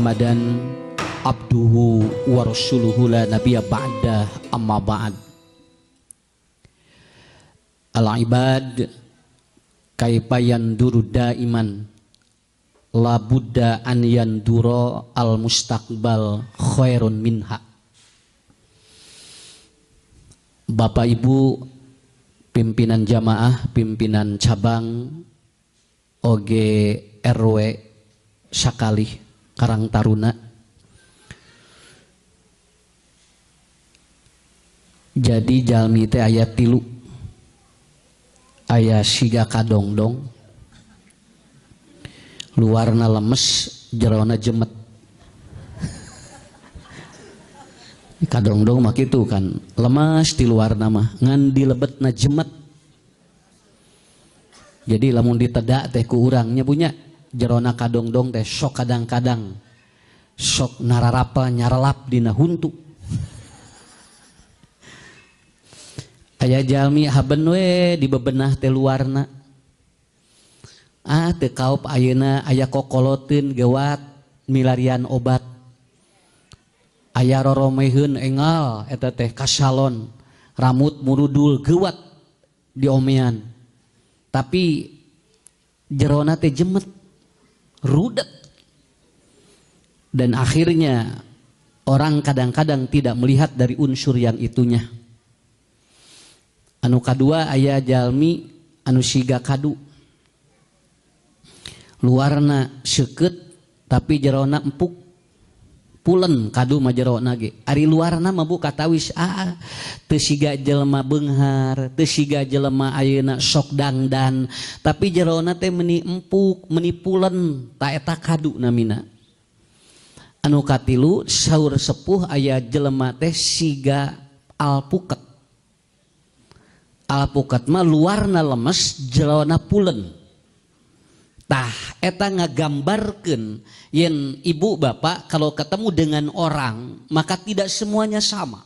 Muhammadan abduhu wa rasuluhu la nabiyya ba'da amma ba'd. Al-ibad kaifa yanduru daiman la budda an yandura al-mustaqbal khairun minha. Bapak Ibu pimpinan jamaah, pimpinan cabang OGRW Sakali Karang Taruna. Jadi jalmi teh aya tilu, aya siga kadongdong, luarna lemes, jerona jemet. Kadongdong mah kitu kan, lemes di luarna mah, ngan di lebetna jemet. Jadi lamun ditedak teh ku urangnya punya jerona kadongdong teh sok kadang-kadang sok nararapa nyarelap dina huntu. Aya jalmi haben we di bebenah teh luarna. Teu kaup ayeuna aya kokoloteun gewat milarian obat. Aya roromeheun engal eta teh ka salon, rambut murudul gewat diomean. Tapi jerona teh jemet, rudet. Dan akhirnya orang kadang-kadang tidak melihat dari unsur yang itunya. Anu kadua aya jalmi anu siga kadu. Luarna seukeut tapi jerona empuk. Pulen kadu mah jerona ge. Ari luarna mah buka tawis teu siga jelema beunghar, teu siga jelema ayeuna sok dangdan, tapi jerona teh meuni empuk, meuni pulen, ta eta kadu namina. Anu katilu saur sepuh aya jelema teh siga alpukat. Alpukat mah luarna lemes, jerona pulen. Tah eta ngagambarkeun yen ibu bapak kalau ketemu dengan orang maka tidak semuanya sama.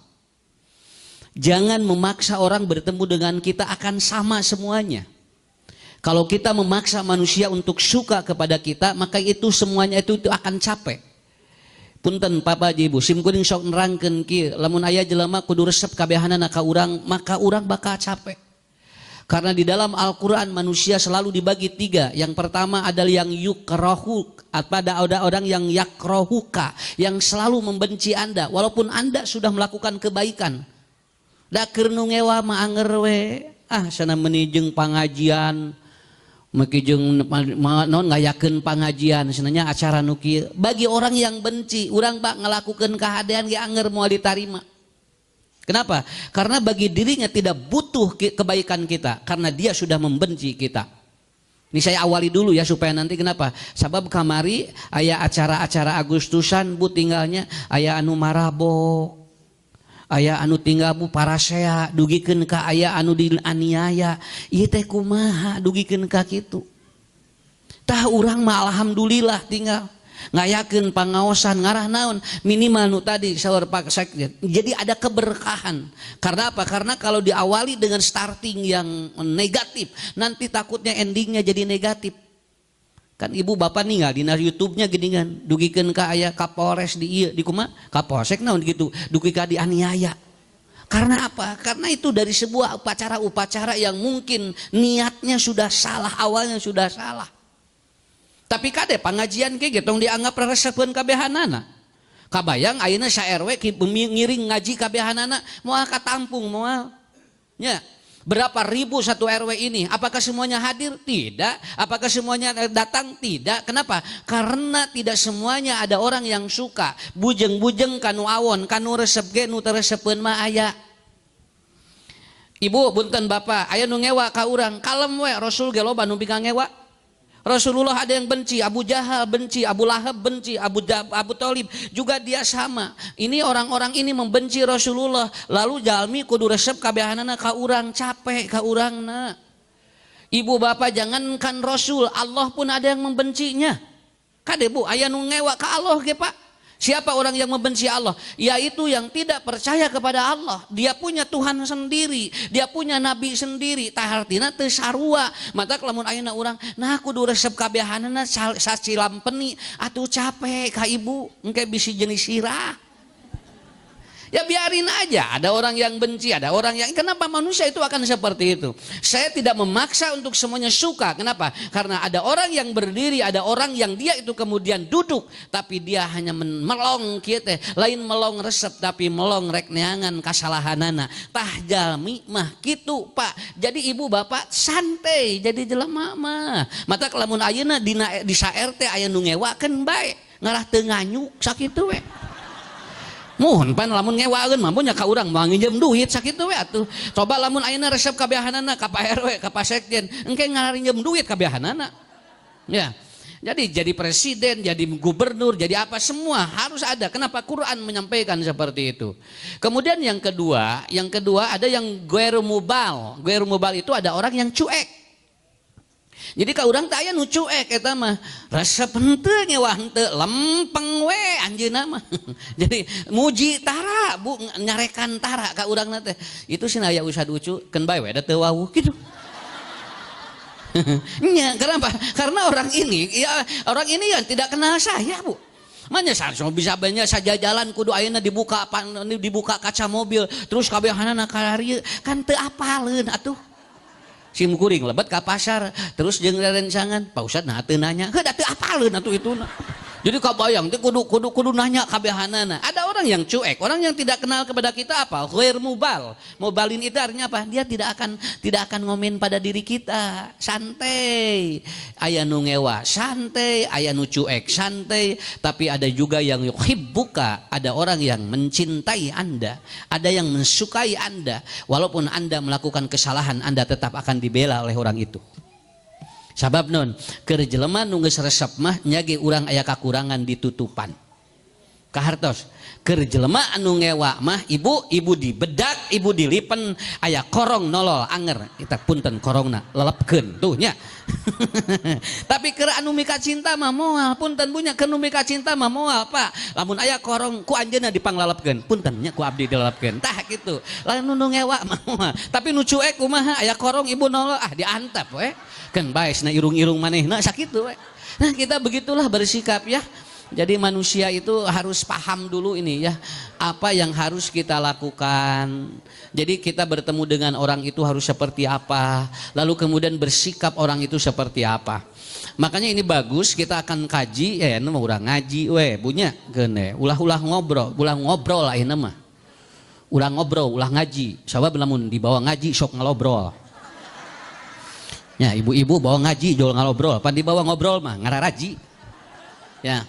Jangan memaksa orang bertemu dengan kita akan sama semuanya. Kalau kita memaksa manusia untuk suka kepada kita maka itu semuanya itu akan capek. Punten papa ibu sim kuring sok nerangkeun kieu lamun aya jelema kudu resep kabehanana ka urang maka urang bakal capek. Karena di dalam Al-Quran manusia selalu dibagi tiga. Yang pertama adalah yang yukrahu, pada orang yang yakrohuka, yang selalu membenci Anda walaupun Anda sudah melakukan kebaikan. Da keur nu ngewa mah anger we, sana meuni jeung pangajian, meuki jeung naon ngayakeun pangajian, sebenarnya acara nu kieu. Bagi orang yang benci, urang bak ngalakukeun kahadean ge anger moal ditarima. Kenapa? Karena bagi dirinya tidak butuh kebaikan kita karena dia sudah membenci kita. Ini saya awali dulu ya supaya nanti kenapa? Sebab kamari aya acara-acara Agustusan bu tinggalnya aya anu marabok, aya anu tinggal bu parasea dugikeun ka aya anu dianiaya. Ieu teh kumaha dugikeun ka kitu. Tah urang mah alhamdulillah tinggal ngayakeun pangaosan ngarah naon minimal nu tadi saur Pak Sekjen. Jadi ada keberkahan. Karena apa? Karena kalau diawali dengan starting yang negatif, nanti takutnya endingnya jadi negatif. Kan ibu bapak ninggal di YouTube-nya gini kan, dugikeun ka aya Kapolres di ieu di kumaha? Kapolsek naon gitu, dugi ka dianiaya. Karena apa? Karena itu dari sebuah upacara-upacara yang mungkin niatnya sudah salah, awalnya sudah salah. Tapi kade pangajian ke getong dianggap resepeun kabehanana. Kabayang ayeuna sa RW ngiring ngaji kabehanana moal katampung moal. Nya, berapa ribu satu RW ini? Apakah semuanya hadir? Tidak. Apakah semuanya datang? Tidak. Kenapa? Karena tidak semuanya ada orang yang suka. Bujeng-bujeng kanu awon, kanu resep ge nu teu resepeun mah aya. Ibu, bunten bapak, aya nu ngewa ka urang, kalem we Rasul ge loba nu bingang ngewa. Rasulullah ada yang benci, Abu Jahal benci, Abu Lahab benci, Abu Thalib juga dia sama. Ini orang-orang ini membenci Rasulullah. Lalu jalmi kudu resep kabehanana ka urang, capek ka urangna. Ibu bapak jangankan Rasul, Allah pun ada yang membencinya. Kade bu, aya nu ngewa ka Allah ge Pak. Siapa orang yang membenci Allah? Yaitu yang tidak percaya kepada Allah. Dia punya Tuhan sendiri, dia punya nabi sendiri. Tah artina teu sarua. Mata lamun ayeuna urang, nah kudu resep kabehanana sacilampeni atuh capek ka ibu, engke bisi jenis sirah. Ya biarin aja, ada orang yang benci, ada orang yang, kenapa manusia itu akan seperti itu? Saya tidak memaksa untuk semuanya suka, kenapa? Karena ada orang yang berdiri, ada orang yang dia itu kemudian duduk, tapi dia hanya melong kieu, lain melong resep, tapi melong rek neangan kasalahanana. Tah jalmi mah kitu Pak. Jadi ibu bapak santai, jadi jelema mah. Mata lamun ayeuna di saer teh aya nu ngewakeun bae, ngarah teu nganyuk sakitu we. Mohon pan lamun ngewaeun mah nya ka urang moal nginjem duit sakitu we atuh. Coba lamun ayeuna resep kabehanana ka Pak RW, ka Pak Sekjen, engke ngarinjem duit kabehanana. Ya. Jadi presiden, jadi gubernur, jadi apa semua harus ada. Kenapa Quran menyampaikan seperti itu? Kemudian yang kedua ada yang ghairu mubal. Ghairu mubal itu ada orang yang cuek. Jadi ka urang teh aya nu cuek eta mah. Resep henteu ngewah henteu, lempeng we anjeunna mah. Jadi muji tara, Bu, nyarekan tara ka urangna teh. Itu cenah aya Ustad Ucu, keun bae we da teu wawuh kitu. Nya, kenapa? Karena orang ini yang tidak kenal saya, Bu. Manya sareng bisa banyak saja jalan kudu ayeuna dibuka kaca mobil, terus kabehanana kararieu kan teu apaleun atuh. Sim kuring lebat ke pasar terus jeung rerencangan Pak Ustad nah teu nanya heuh da teu apaleun atuh ituna. Jadi kabayang teh kudu nanya kabehanana. Ada orang yang cuek, orang yang tidak kenal kepada kita apa? Ghair mubal. Mubalin itu artinya apa? Dia tidak akan ngomen pada diri kita. Santai. Aya nu ngewa, santai, aya nu cuek, santai, tapi ada juga yang yuhibbuka, ada orang yang mencintai Anda, ada yang mensukai Anda. Walaupun Anda melakukan kesalahan, Anda tetap akan dibela oleh orang itu. Sabab non keur jelema nu geus resep mah nya ge urang aya kakurangan ditutupan. Kahartos keur jelema anu ngewa mah ibu dibedak, ibu dilipen aya korong nolol anger. Kita punten korongna lelepkeun tuh nya. Tapi keur anu mika cinta mah moal punten bunya keur nu mika cinta mah moal Pak. Lamun aya korong ku anjeunna dipanglelepkeun, punten nya ku abdi dilelepkeun. Tah kitu. Lamun nu ngewa mah moal. Tapi nu cuek kumaha aya korong ibu nolol diantep we. Kan bae na irung-irung manehna sakitu we. Nah, kita begitulah bersikap ya. Jadi manusia itu harus paham dulu ini ya, apa yang harus kita lakukan. Jadi kita bertemu dengan orang itu harus seperti apa, lalu kemudian bersikap orang itu seperti apa. Makanya ini bagus kita akan kaji ya, nu urang ngaji we bunya geune, ulah ngobrol ayeuna mah. Ulah ngobrol, ulah ngaji. Sabab lamun dibawa ngaji sok ngalobrol. Ya, ibu-ibu bawa ngaji jual ngalobrol, pan dibawa ngobrol mah ngararaji. Ya.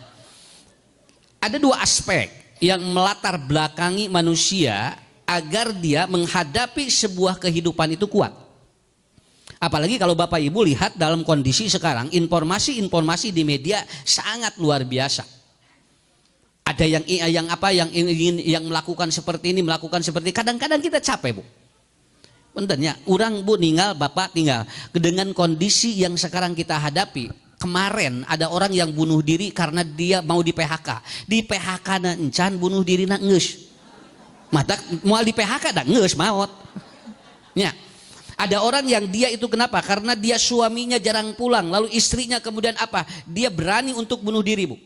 Ada dua aspek yang melatar belakangi manusia agar dia menghadapi sebuah kehidupan itu kuat. Apalagi kalau Bapak Ibu lihat dalam kondisi sekarang, informasi-informasi di media sangat luar biasa. Ada yang ingin melakukan seperti ini, melakukan seperti ini. Kadang-kadang kita capek, Bu. Benarnya, orang Bu ninggal, Bapak tinggal dengan kondisi yang sekarang kita hadapi. Kemarin ada orang yang bunuh diri karena dia mau di PHK. Di PHK na encan bunuh diri na ngeus. Mata mau di PHK dah ngeus maut. Ya. Ada orang yang dia itu kenapa? Karena dia suaminya jarang pulang, lalu istrinya kemudian apa? Dia berani untuk bunuh diri, Bu.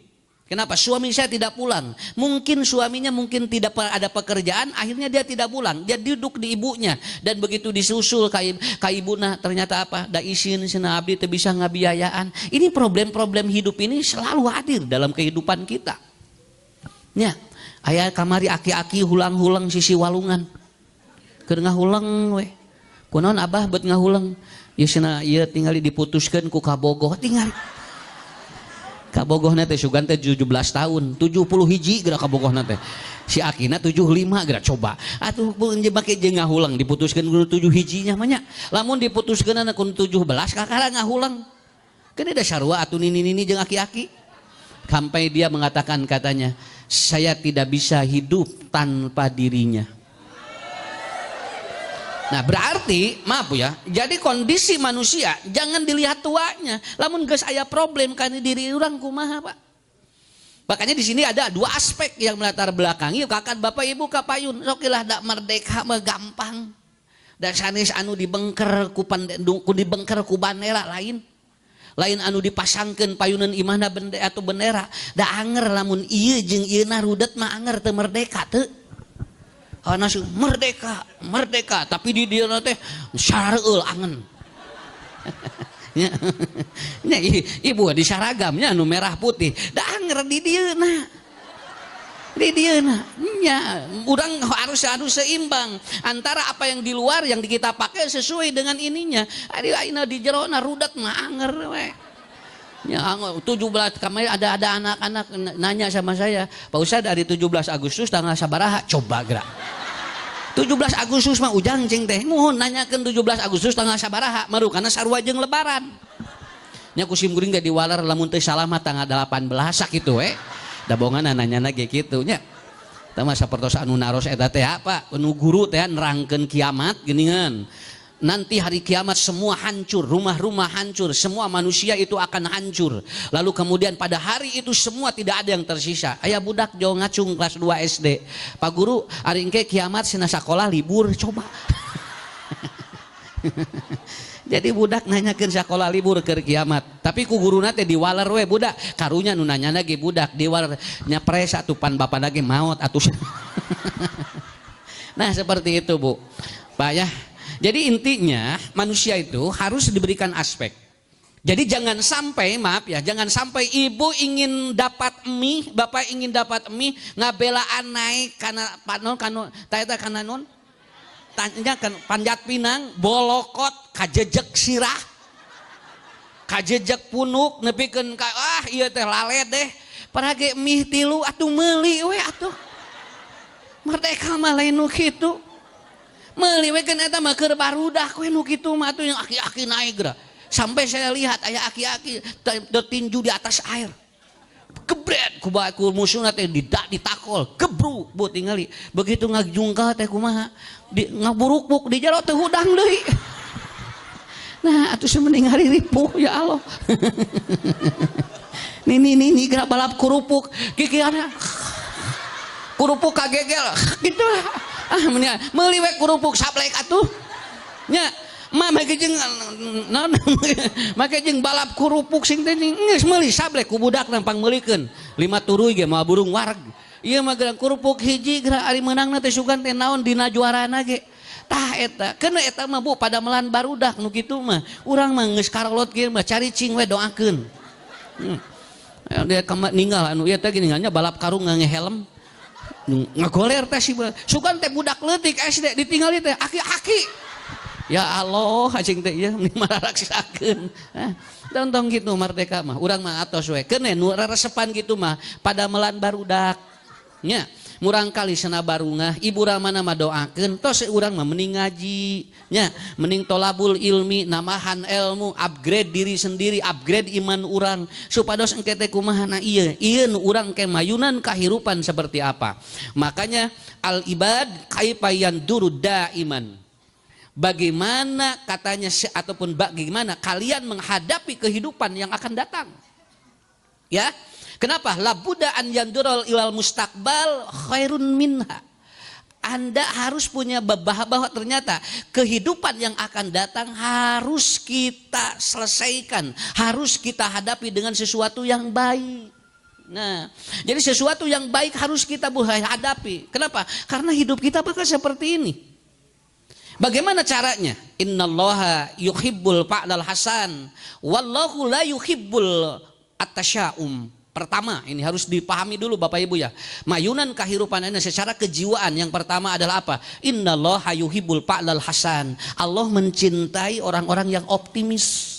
Kenapa? Suami saya tidak pulang. Mungkin suaminya tidak ada pekerjaan, akhirnya dia tidak pulang. Dia duduk di ibunya dan begitu disusul ka ibuna ternyata apa? Da isin cenah abdi teu bisa ngabiayaan. Ini problem-problem hidup ini selalu hadir dalam kehidupan kita. Nya, aya kamari aki-aki hulang-hulang sisi walungan. Keur ngahulang we. Kunaon Abah beut ngahulang? Ieu cenah ieu tingali diputuskeun ku kabogoh tingali. Kabogohna teh sugan teh 17 tahun, 70 hiji geura kabogohna teh. Si akina 75 geura coba. Atuh beunjeun make jeung ngahulang diputuskeun ku 7 hijinya mah nya. Lamun diputuskeunna ku 17 kakara ngahulang. Kan ada sarua atuh nini-nini jeung aki-aki. Sampai dia mengatakan katanya, "Saya tidak bisa hidup tanpa dirinya." Nah berarti maaf ya, jadi kondisi manusia jangan dilihat tuanya. Lamun geus aya problem kan diri urang kumaha Pak. Makanya di sini ada dua aspek yang melatar belakangi kakak bapak ibu kapayun. Sokilah dak merdeka mah gampang. Dan sanes anu dibengker ku dibengker ku bandera lain. Lain anu dipasangkeun payunan imahna bendera atau bendera. Da anger lamun ieu jeung ieuna rudet mah anger teu merdeka teu. Ana merdeka, merdeka, tapi di dieu teh syareueul angen. Nya ibu di saragamnya anu merah putih da anger di dieuna nya urang harus seimbang antara apa yang di luar yang kita pakai sesuai dengan ininya ari ayeuna di jerona rudat mah anger we nya 17 kemarin ada anak-anak nanya sama saya Pak Ustadz dari 17 Agustus tanggal sabaraha coba gerak 17 Agustus mah ujang cing teh nuhun nanyakeun 17 Agustus tanggal sabaraha maru kana sarua jeung lebaran nya kusim guring ge diwalar lamun teu salah mah tanggal 18 sakitu we da bongan nanyana ge kitu nya tah mah sapertos anu naros eta teh apa anu guru teh nerangkeun kiamat geuningan nanti hari kiamat semua hancur, rumah-rumah hancur, semua manusia itu akan hancur. Lalu kemudian pada hari itu semua tidak ada yang tersisa. Aya budak jauh ngacung kelas 2 SD. Pak Guru, hari engke kiamat sina sakola libur coba. Jadi budak nanyakeun sakola libur ke kiamat. Tapi ku guruna teh diwaler we budak. Karunya nu nanyana ge budak diwaler nyapres atupan bapa lagi maot atuh. Nah, seperti itu, Bu. Pak ya. Jadi intinya manusia itu harus diberikan aspek. Jadi jangan sampai, maaf ya, jangan sampai ibu ingin dapat mie, bapak ingin dapat mie, ngabelaan naik karena panon kanu taeta kana non tanya kan panjat pinang, bolokot, kajejek sirah, kajejek punuk, nepikeun ka ieu teh lale deh, parage mie tilu atuh meuli we atuh. Merdeka mah lain nu kitu. Meuli we keun eta mah keur barudak we nu kitu mah atuh yang aki-aki naik geura. Sampai saya lihat aya aki-aki tertinju di atas air. Gebret ku musuhna teh ditakol, gebru bu tingali. Begitu ngajungkal teh kumaha? Ngaburuk-buk di jero teh hudang deui. Nah, atuh mending hari ripuh ya Allah. Nih geura balap kurupuk. Kikiana. Kurupuk kagegel gitu. Meuli we kurupuk sablek atuh nya mah make jeung naon make jeung balap kurupuk sing teh geus meuli sablek ku budak nampang meulikeun 5 turuy ge moal burung wareg ieu mah geura kurupuk hiji geura ari meunangna teh sugan teh naon dina juarana ge tah eta keun eta mah Bu pada melan barudak nu kitu mah urang mah geus karolot kieu mah caricing we doakeun dia ninggal anu ieu teh ninggalnya balap karung ngange helm ngagoler teh si sugan teh budak leutik SD ditinggali teh aki-aki ya Allah acing teh ieu mararaksakeun tong gitu merdeka mah urang mah atos we keun nu reresepan gitu mah pada melan barudak nya murang kali sana barungah ibu ramana mah doakeun tos urang mah mending ngaji nya mending tolabul ilmi namahan ilmu upgrade diri sendiri upgrade iman urang supados engke teh kumaha na ieu nu urang ke mayunan kahirupan seperti apa makanya al ibad kaifayan durudda iman bagaimana katanya ataupun bagaimana kalian menghadapi kehidupan yang akan datang ya. Kenapa? Labuda an yandurul ilal mustaqbal khairun minha. Anda harus punya bahwa ternyata kehidupan yang akan datang harus kita selesaikan, harus kita hadapi dengan sesuatu yang baik. Nah, jadi sesuatu yang baik harus kita hadapi. Kenapa? Karena hidup kita bakal seperti ini. Bagaimana caranya? Innallaha yuhibbul fa'lal hasan, wallahu la yuhibbul at-tasya'um. Pertama, ini harus dipahami dulu Bapak Ibu ya. Mayunan kehidupan ini secara kejiwaan yang pertama adalah apa? Innallaha yuhibbul fa'lal hasan. Allah mencintai orang-orang yang optimis.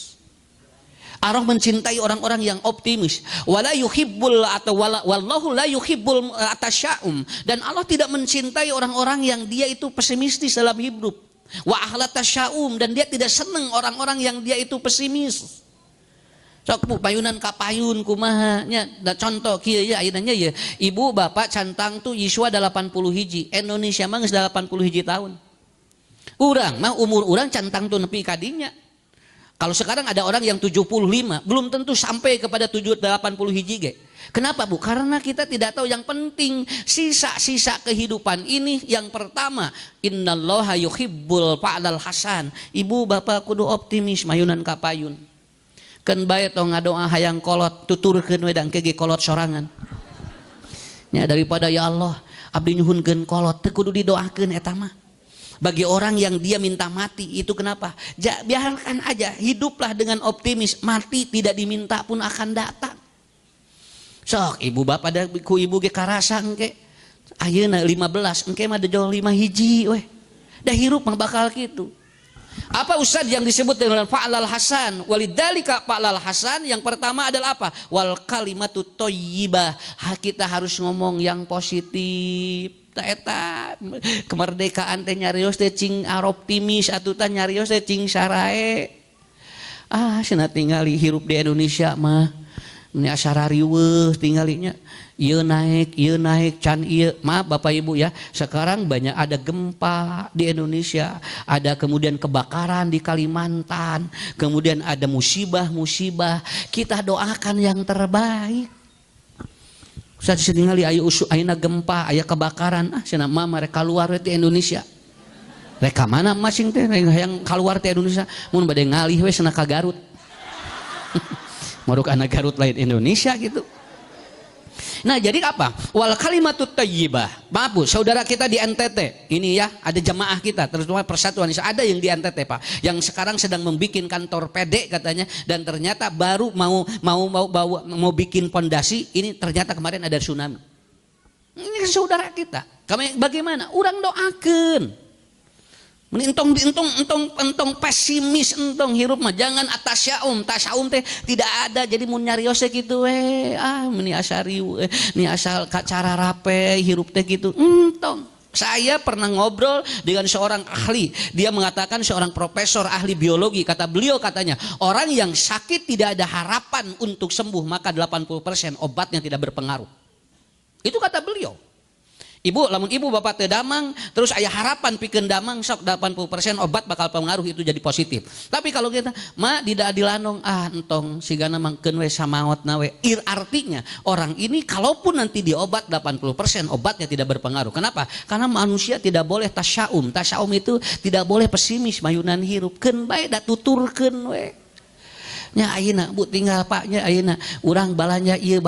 Allah mencintai orang-orang yang optimis. Wala yuhibbul atau wallahu la yuhibbul atasya'um. Dan Allah tidak mencintai orang-orang yang dia itu pesimistis dalam hidup. Wa ahlat tasya'um dan dia tidak senang orang-orang yang dia itu pesimis. Sok Bu payunan kapayun kumaha nya da contoh kieu ya ayeuna nya ya ibu bapak cantang tuh Yiswa 80 hiji Indonesia mah geus 80 hiji tahun urang mah umur urang cantang tuh nepi ka dinya Kalau sekarang ada orang yang 75, belum tentu sampai kepada 80 hiji ge. Kenapa Bu? Karena kita tidak tahu yang penting sisa-sisa kehidupan ini. Yang pertama, innallaha yuhibbul fa'lal hasan. Ibu bapak kudu optimis mayunan kapayun. Keun bae tong ngadoa hayang kolot tuturkeun we dang kege kolot sorangan. Nya daripada ya Allah, abdi nyuhunkeun kolot teu kudu didoakeun eta mah. Bagi orang yang dia minta mati itu kenapa? Biarkan aja, hiduplah dengan optimis, mati tidak diminta pun akan datang. Sok ibu bapak da ku ibu ge karasa engke ayeuna 15 engke mah dejol 5 hiji weh. Da hirup mah bakal kitu. Apa Ustaz yang disebut dengan fa'lal hasan? Walidzalika fa'lal hasan yang pertama adalah apa? Wal kalimatu thayyibah. Kita harus ngomong yang positif. Eta kemerdekaan teh nyarios teh cing optimis atuh teh nyarios teh cing sarae. Cenah tingali hirup di Indonesia mah ini acara riweuh tinggalinya. Ieu naik can ieu. Maaf Bapak Ibu ya, sekarang banyak ada gempa di Indonesia, ada kemudian kebakaran di Kalimantan, kemudian ada musibah-musibah. Kita doakan yang terbaik. Saat ditinggali aya ayeuna gempa, aya kebakaran, cenah mah mereka keluar di Indonesia. Reka mana masing teh yang keluar di Indonesia, mun bade ngalih we cenah ka Garut. Maruk anak Garut lain Indonesia gitu. Nah jadi apa? Wal kalimatut thayyibah. Maaf Bu, saudara kita di NTT ini ya, ada jamaah kita terutama Persatuan Indonesia, ada yang di NTT Pak, yang sekarang sedang membuat kantor PD katanya, dan ternyata baru mau bikin pondasi, ini ternyata kemarin ada tsunami. Ini kan saudara kita. Kami bagaimana? Urang doakeun. Entong pesimis entong hirup mah jangan tasyaum teh tidak ada, jadi mun nyarios gitu we meni asariu ni asal cara rape hirup teh gitu entong. Saya pernah ngobrol dengan seorang ahli, dia mengatakan seorang profesor ahli biologi, kata beliau katanya orang yang sakit tidak ada harapan untuk sembuh maka 80% obatnya tidak berpengaruh. Itu kata beliau. Ibu, lamun ibu bapak teu damang, terus aya harapan pikeun damang sok 80% obat bakal pengaruh itu jadi positif. Tapi kalau kita mah tidak dilanong entong sigana mangkeun we samaotna we. Artinya orang ini kalaupun nanti diobat 80% obatnya tidak berpengaruh. Kenapa? Karena manusia tidak boleh tasyaum. Tasyaum itu tidak boleh pesimis mayunan hirup. Keun bae da tuturkeun we. Nya ayeuna Bu tinggal Paknya ayeuna urang balanja ieu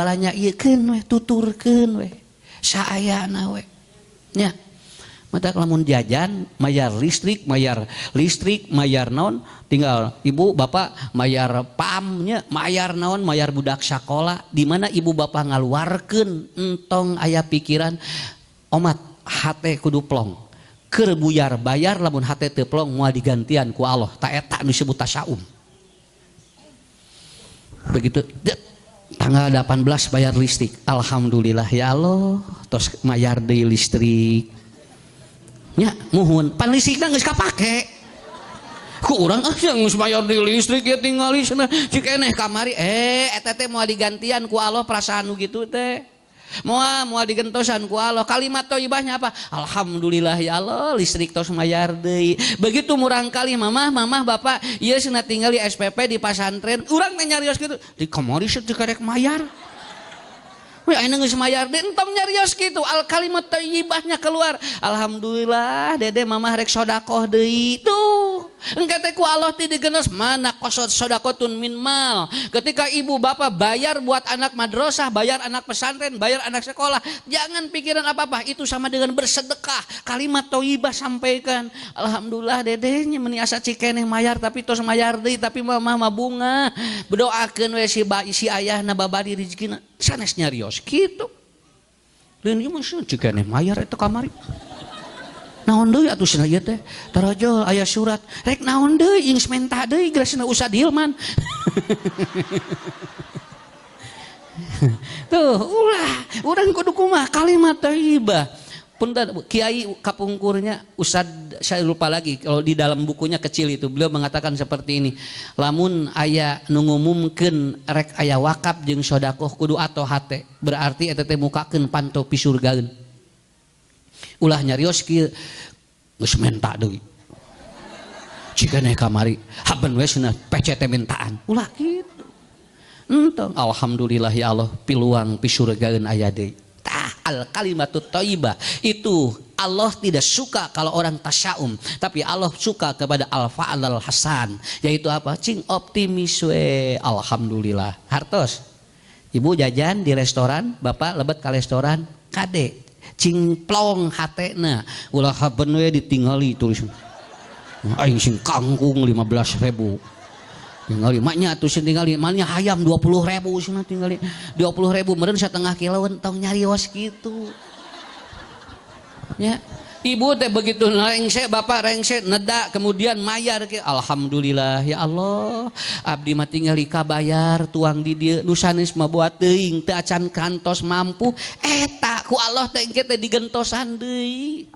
keun we tuturkeun we. Saayana we nya mata lamun jajan mayar listrik mayar naon tinggal ibu bapak mayar PAM-nya mayar naon mayar budak sekolah, di mana ibu bapak ngaluarkeun entong aya pikiran omat hate kudu plong keur buyar bayar lamun hate teu plong moal digantian ku Allah ta eta disebut tasyaum. Begitu tanggal 18 bayar listrik, alhamdulillah ya Allah, terus bayar deui listrik nya muhun pan listrikna geus kapake ku urang geus bayar deui listrik ya tingali cenah cikeneh kamari eta teh moal digantian ku Allah perasaan nu kitu teh moal digentosan ku Allah. Kalimat thayyibahnya apa? Alhamdulillah ya Allah listrik tos mayar deui. Begitu murang kali mamah bapak ieu cenah tinggal di SPP di pasantren urang teh nyarios kitu di kamari teu karek mayar we ayeuna geus mayar deui entong nyarios kitu al kalimat thayyibahnya keluar. Alhamdulillah dede mamah rek sedekah deui tuh engke teh ku Allah ti digeus mana qosot sedekatun min mal. Ketika ibu bapak bayar buat anak madrasah, bayar anak pesantren, bayar anak sekolah, jangan pikiran apa-apa, itu sama dengan bersedekah. Kalimat thayyibah sampaikan. Alhamdulillah dedenya meni asa cikeneh mayar tapi tos mayar deui tapi mamah mah bunga. Berdoakeun we si ayahna babari rezekina sanes nyarios kitu. Lain ieu mah cikeneh mayar eta kamari. Naon deui atuh cenah ieu teh tarojol aya surat rek naon deui ing sementa deui geusna usah Hilman. Tuh urang kudu kumaha kalimat thayyibah. Punten kiai kapungkurnya Ustad saya lupa lagi kalau di dalam bukunya kecil itu beliau mengatakan seperti ini, lamun aya nu ngumumkeun rek aya wakaf jeung sedekah kudu atoh hate berarti eta teh mukakeun panto pisurgaeun. Ulah nyarios kieu geus menta deui cikaneh kamari haben we cenah PCT mintaan ulah kitu. Entong alhamdulillah ya Allah piluang pi surgaeun aya deui. Tah al kalimatut thayyibah itu Allah tidak suka kalau orang tasyaum, tapi Allah suka kepada al fa'al hasan, yaitu apa? Cing optimis we. Alhamdulillah. Hartos. Ibu jajan di restoran, bapak lebet ke restoran, kade cing plong hatena ulah haben we ditingali tulis. Aing sing kangkung 15.000. Tinggali maknya tuh tinggali malnya hayam 20.000 cenah tinggali 20.000 meureun setengah kiloan tong nyarios kitu. Ya, ibu teh begitu rengse, bapak rengse, neda kemudian mayar ke, alhamdulillah ya Allah, abdi mah tinggali kabayar tuang di dieu nu sanes mah buat teuing teu acan kantos mampu, eta ku Allah teh engke teh digentosan deui.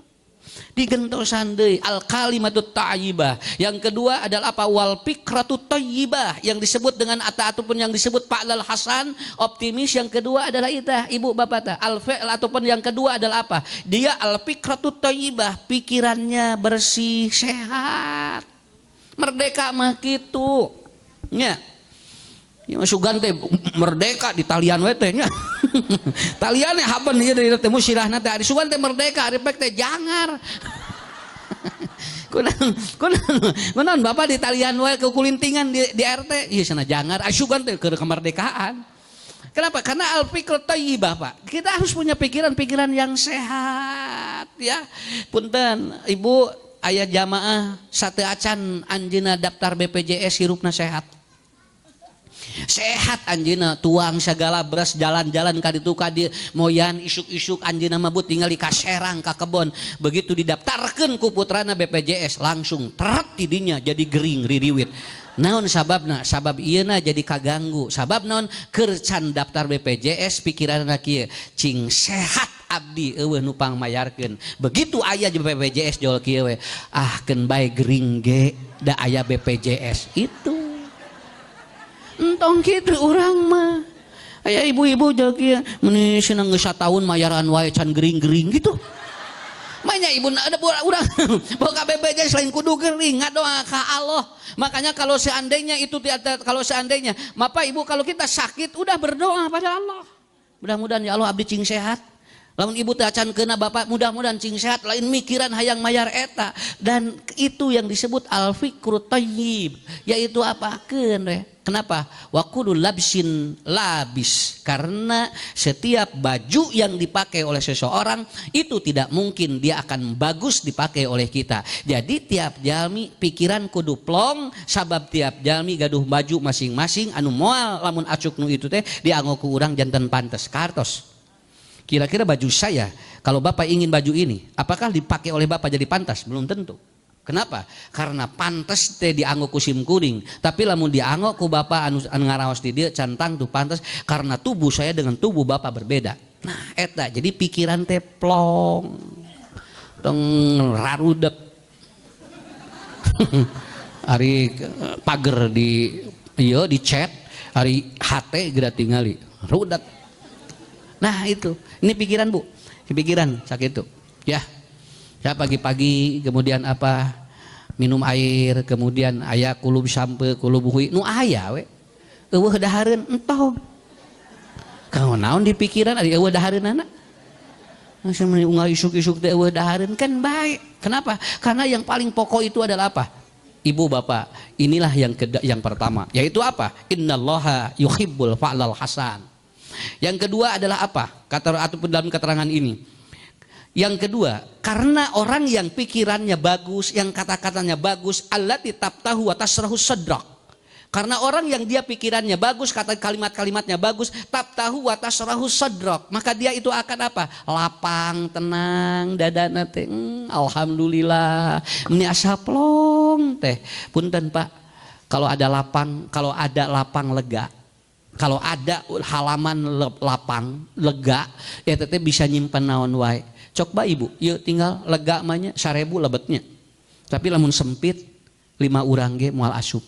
Digentosan deui al kalimatut thayyibah. Yang kedua adalah apa? Wal fikratut thayyibah, yang disebut dengan ataupun yang disebut fa'lal hasan, optimis. Yang kedua adalah itah ibu bapak tah al fi'l ataupun yang kedua adalah apa? Dia al fikratut thayyibah, pikirannya bersih, sehat. Merdeka mah kitu. Nya. Ya sugan teh merdeka di talian we teh nya. Taliannya haben ieu dari teh musirahna teh ari sugan teh merdeka ari pek teh jangar. Kunaon bapak di talian we ke kulintingan di RT ieu cenah jangar ari sugan teh keur kemerdekaan. Kenapa? Karena al-fikr thayyibah, Pak. Kita harus punya pikiran-pikiran yang sehat ya. Punten Ibu aya jamaah sateu acan anjeunna daftar BPJS hirupna sehat. Sehat anjeunna tuang segala beras jalan-jalan ka ditu ka dieu moyan isuk-isuk anjeunna mah tinggal di kaserang ka kebon begitu didaftarkeun ku putrana BPJS langsung teret tidinya jadi gering ririwit. Naon sababna? Sabab ieuna jadi kaganggu. Sabab naon? Keur can daftar BPJS pikiranna kieu cing sehat abdi eueuh nu pangmayarkeun. Begitu aya di BPJS jol kieu we ah keun bae gering ge da aya BPJS itu. Entong kitu urang mah. Aya ibu-ibu jol kieu meuni cenah geus sataun mayaran wae can gering-gering gitu. Makanya ibu ada urang boga BPJS selain kudu gering ngadoa ka Allah. Makanya kalau seandainya Bapak Ibu kalau kita sakit udah berdoa pada Allah. Mudah-mudahan ya Allah abdi cing sehat. Lamun ibu teh acan keuna bapak mudah-mudahan cing sehat lain mikiran hayang mayar eta dan itu yang disebut al-fikrut thayyib yaitu apa keun we. Kenapa? Wa kullu labsin labis, karena setiap baju yang dipakai oleh seseorang itu tidak mungkin dia akan bagus dipakai oleh kita. Jadi tiap jalmi pikiran kudu plong sabab tiap jalmi gaduh baju masing-masing anu moal lamun acuk nu itu teh dianggo ku urang janten pantes kartos. Kira-kira baju saya kalau Bapak ingin baju ini apakah dipakai oleh Bapak jadi pantas? Belum tentu. Kenapa? Karena pantas teh dianggo ku sim kuring, tapi lamun dianggo ku bapak anu ngaraos di dieu cantang tuh pantas karena tubuh saya dengan tubuh bapak berbeda. Nah, eta jadi pikiran teh plong. Tong rarudek. Ari pager di ieu di chat, ari hate geura tingali rudak. Nah, itu. Ini pikiran, Bu. Pikiran sakitu. Ya. Ya pagi-pagi kemudian apa minum air kemudian aya kulub sampe kulub hui nu aya we eueuh dahareun entong kaon naon di pikiran ari eueuh dahareunana asa meni unggal isuk-isuk teh eueuh dahareun kan baik. Kenapa? Karena yang paling pokok itu adalah apa? Ibu bapak inilah yang pertama yaitu apa? Innallaha yuhibbul fa'lal hasan. Yang kedua adalah apa? Kata ataupun dalam keterangan ini yang kedua, karena orang yang pikirannya bagus, yang kata-katanya bagus, allati tabtahu wa tasrahu sadrak. Karena orang yang dia pikirannya bagus, kata kalimat-kalimatnya bagus, tabtahu wa tasrahu sadrak, maka dia itu akan apa? Lapang, tenang, dadana teh. Alhamdulillah. Meni asa plong teh. Punten Pak, kalau ada lapang lega. Kalau ada halaman lapang lega, ya teteh bisa nyimpen naon wae. Cok ba ibu, yuk tinggal lega mahnya 1000 lebetnya. Tapi lamun sempit 5 urang ge moal asup.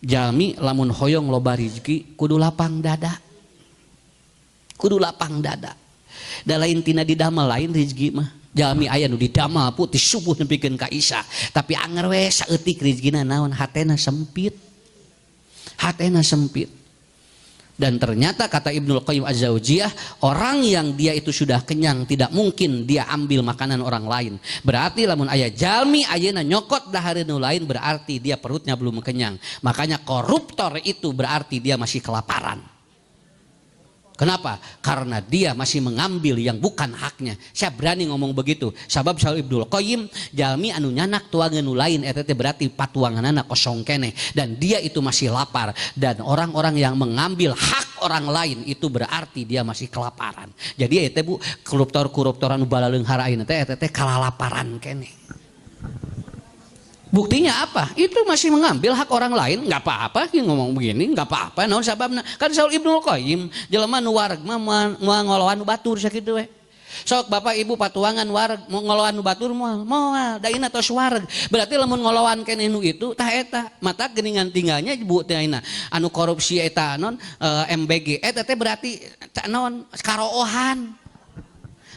Jalmi lamun hoyong loba rezeki kudu lapang dada. Kudu lapang dada. Da lain tina didamel lain rezeki mah. Jalmi aya nu didamel putih subuh nepikeun ka Isya, tapi anger we saeutik rezekina naon hatena sempit. Hatena sempit. Dan ternyata kata Ibnul Qayyim Az-Zaujiyah, orang yang dia itu sudah kenyang tidak mungkin dia ambil makanan orang lain. Berarti lamun aya jalmi ayeuna nyokot dahare nu lain berarti dia perutnya belum kenyang. Makanya koruptor itu berarti dia masih kelaparan. Kenapa? Karena dia masih mengambil yang bukan haknya. Saya berani ngomong begitu. Sabab Syekh Ibnul Qayyim jalmi anu nyanak tuangan nu lain eta teh berarti patuanganana kosong kene dan dia itu masih lapar, dan orang-orang yang mengambil hak orang lain itu berarti dia masih kelaparan. Jadi eta Bu, koruptor-koruptor anu balaleung harain teh eta teh kalalaparan kene. Buktinya apa? Itu masih mengambil hak orang lain, nggak apa-apa. Ngomong begini nggak apa-apa. Naon sababna? Kan Syekh Ibnul Qayyim jelema nu wareg mah moal ngoloan nu batur sakitu we. Sok bapak ibu patuangan wareg mau ngoloan nu batur moal daina tos wareg. Berarti lamun ngoloan keneh nu itu tah eta mata geuningan tinggalnya Bu teh ayeuna anu korupsi eta non MBG eta teh berarti naon karoohan.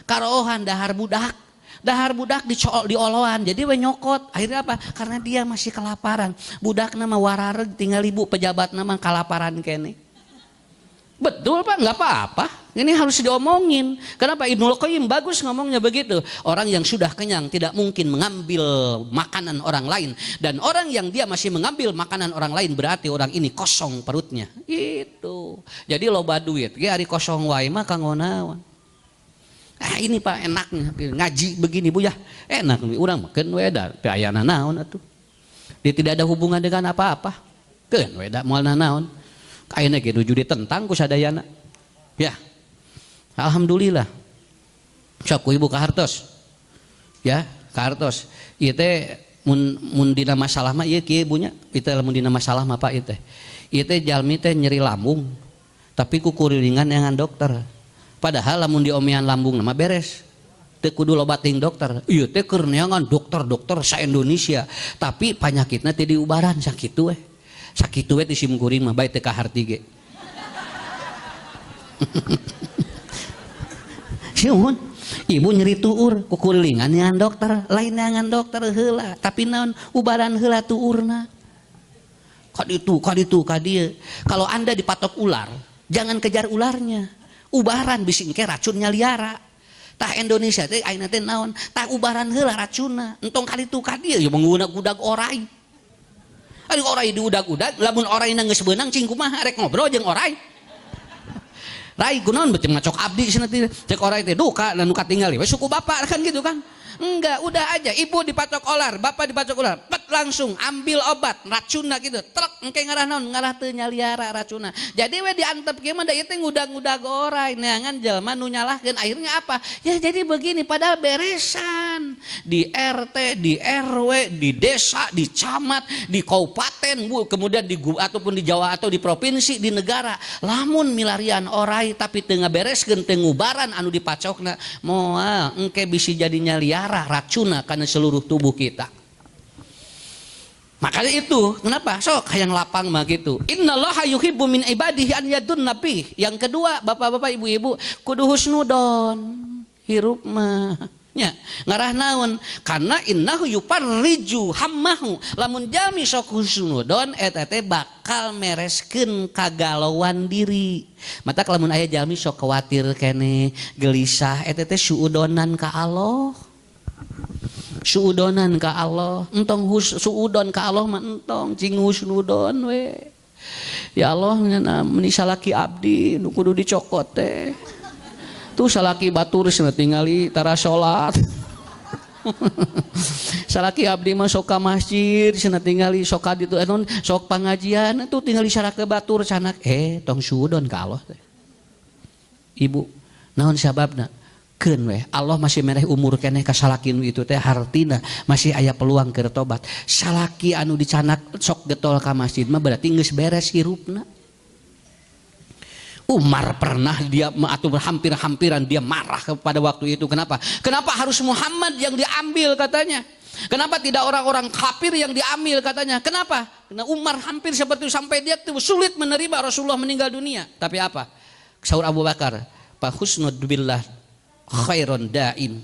Karoohan dahar budak. Dahar budak dioloan jadi we nyokot, akhirnya apa? Karena dia masih kelaparan. Budak nama warareg tinggal ibu pejabat nama kelaparan kene. Betul Pak, nggak apa-apa. Ini harus diomongin. Kenapa? Ibnul Qayyim bagus ngomongnya begitu. Orang yang sudah kenyang tidak mungkin mengambil makanan orang lain, dan orang yang dia masih mengambil makanan orang lain berarti orang ini kosong perutnya. Itu. Jadi loba duit, ge ari kosong wae mah kanggo naon. Ini Pak enaknya ngaji begini Bu ya, enak urang mah keun we da teu ayana naon atuh. Dia tidak ada hubungan dengan apa-apa. Keun we da moal naon. Ayeuna ge nuju ditentang ku sadayana. Ya. Alhamdulillah. Sok Ibu ka hartos. Ya, ka hartos. Ieu teh mun dina masalah mah ieu kieu Bu nya. Ieu teh lamun dina masalah mah Pak ieu teh. Ieu teh jalmi teh nyeri lambung. Tapi ku kurilingan dengan dokter. Padahal lamun diomean lambung nama beres. Teu kudu loba ting dokter. Ieu teh keur neangan dokter-dokter sa-Indonesia, tapi panyakitna teh diubaran sakitu we. Sakitu we ti sim kuring mah bae teu kaharti ge. Sieun, ibu nyeri tuur ku kurilingan neangan dokter, lain neangan dokter heula, tapi naon ubaran heula tuurna. Kaditu kadieu. Kalau Anda dipatok ular, jangan kejar ularnya. Ubaran bising ke racunnya liara. Tah Indonesia teh ayeuna teh naon? Tah ubaran heula racunna. Entong kaditu ka dieu ya menggunakan udag orai. Ari orai diudag-udag, lamun oraina geus beunang cing kumaha rek ngobrol jeung orai. Rai kunaon beuteung ngacok abdi cenah teh. Cek orai teh duka dan nu katingali we suku bapak kan gitu kan. Enggak, udah aja ibu dipatok ular, bapak dipatok ular, pet langsung ambil obat racunna gitu, truk engke ngarah naon, ngarah teu nyaliara racunna. Jadi we diantep kieu mah da ieu teh ngudag-ngudag orai, neangan jelema nu nyalahkeun akhirnya apa? Ya jadi begini padahal beresan di RT, di RW, di desa, di camat, di kabupaten, Bu, kemudian di ataupun di Jawa atau di provinsi, di negara. Lamun milarian orai tapi teu ngabereskeun teu ngubaran anu dipacokna, moal engke bisi jadi nyaliara racuna karena seluruh tubuh kita. Makanya itu kenapa sok hayang lapang mah gitu. Innallaha yuhibbu min ibadihi an yadunna bih. Yang kedua bapak-bapak ibu-ibu kudu husnudon hirup mah nya ngarah naon karena innahu yuparriju hammahu lamun jami sok husnudon eta teh bakal mereskeun kagalauan diri. Mata lamun aya jami sok khawatir kene gelisah eta teh suudonan ka Allah. Suudonan ka Allah, entong suudon ka Allah mah entong cing husnudon we. Ya Allah meni salaki abdi nu kudu dicokot teh. Tuh salaki batur cenah tingali tara salat. Salaki abdi mah sok ka masjid cenah tingali sok ka ditu anon sok pangajian tuh tingali salaki batur canak tong suudon ka Allah teh. Ibu, naon sababna? Keun we Allah masih mereh umur keneh ka salaki nu itu teh hartina masih aya peluang keur tobat. Salaki anu dicanak sok getol ka masjid mah berarti geus beres hirupna. Umar pernah dia atau hampir-hampiran dia marah pada waktu itu. Kenapa? Kenapa harus Muhammad yang diambil katanya? Kenapa tidak orang-orang kafir yang diambil katanya? Kenapa? Karena Umar hampir seperti itu sampai dia sulit menerima Rasulullah meninggal dunia. Tapi apa? Saur Abu Bakar, fa husnud billah khairon daim.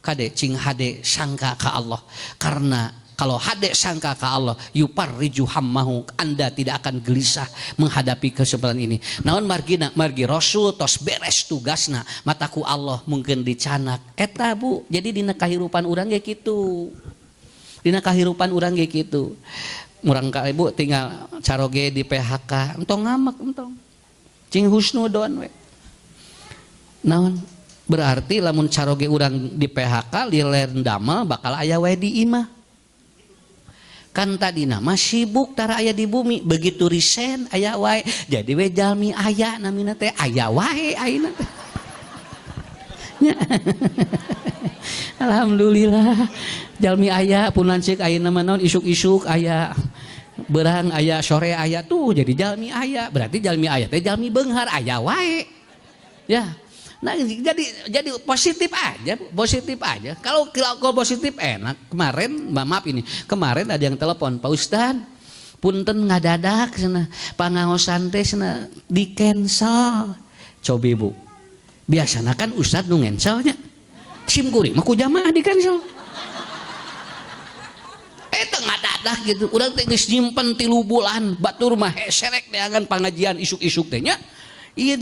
Kade cing hade sangka ka Allah, karena kalau hade sangka ka Allah yuparriju hammahu, Anda tidak akan gelisah menghadapi kesempatan ini. Naon margi Rasul tos beres tugasna mataku Allah mungkin dicanak eta Bu. Jadi dina kahirupan urang ge kitu, dina kahirupan urang ge kitu. Murang ka Ibu tinggal caroge di PHK entong ngamak entong cing husnudon we. Naon berarti lamun caroge urang di PHK liler damel bakal aya wae di imah. Kan tadi nama sibuk tara aya di bumi, begitu risen aya wae. Jadi we jalmi aya namina teh aya wae ayeuna teh. Alhamdulillah jalmi aya pun lanceuk ayeuna mah naon isuk-isuk aya. Berang aya sore aya tuh jadi jalmi aya. Berarti jalmi aya teh jalmi beunghar aya wae. Ya. Nah, jadi positif aja, positif aja. Kalau positif enak. Kemarin, maaf ini, kemarin ada yang telepon, Pak Ustad, punten ngadadak sana, pangaosan teh sana di cancel. Coba Bu, biasanya kan Ustad nu ngencelnya, sim kuring, mah ku jamaah di cancel. Eta ngadadak gitu, urang teh geus nyimpen 3 bulan, batur mah serek deangan pangajian isuk-isuk teh nya. Iya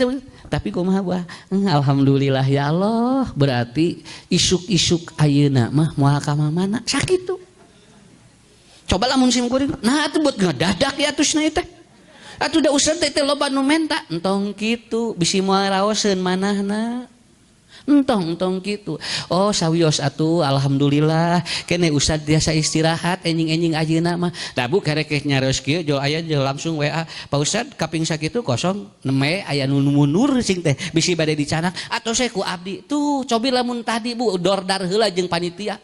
tapi kumaha buah, alhamdulillah ya Allah, berarti isuk-isuk ayeuna mah moal ka mana sakit tuh. Coba lamun sim kuring, nah atuh buat ngadadak ya atusna teh. Atuh da usah teh loba nu menta, entong kitu, bisi moal raoseun manahna. Entong kitu. Oh sawios atuh alhamdulillah kene Ustad biasa istirahat enjing-enjing ajeuna mah. Da Bu karek nyarios kieu jo aya jo langsung WA. Pak Ustad kaping sakitu kosong neme aya nu mundur sing teh bisi bade dicanak atuh saya ku abdi. Tuh cobi lamun tadi Bu dordar heula jeung panitia.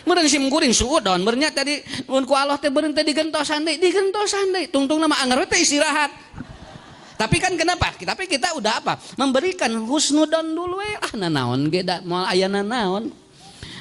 Meureun sim kuring suudon bernya tadi mun ku Allah teh beureun teh digentosan deui. Tungtungna mah anger teh istirahat. Tapi kan kenapa? Tapi kita udah apa? Memberikan husnudon dulu nanaon geda moal aya nanaon.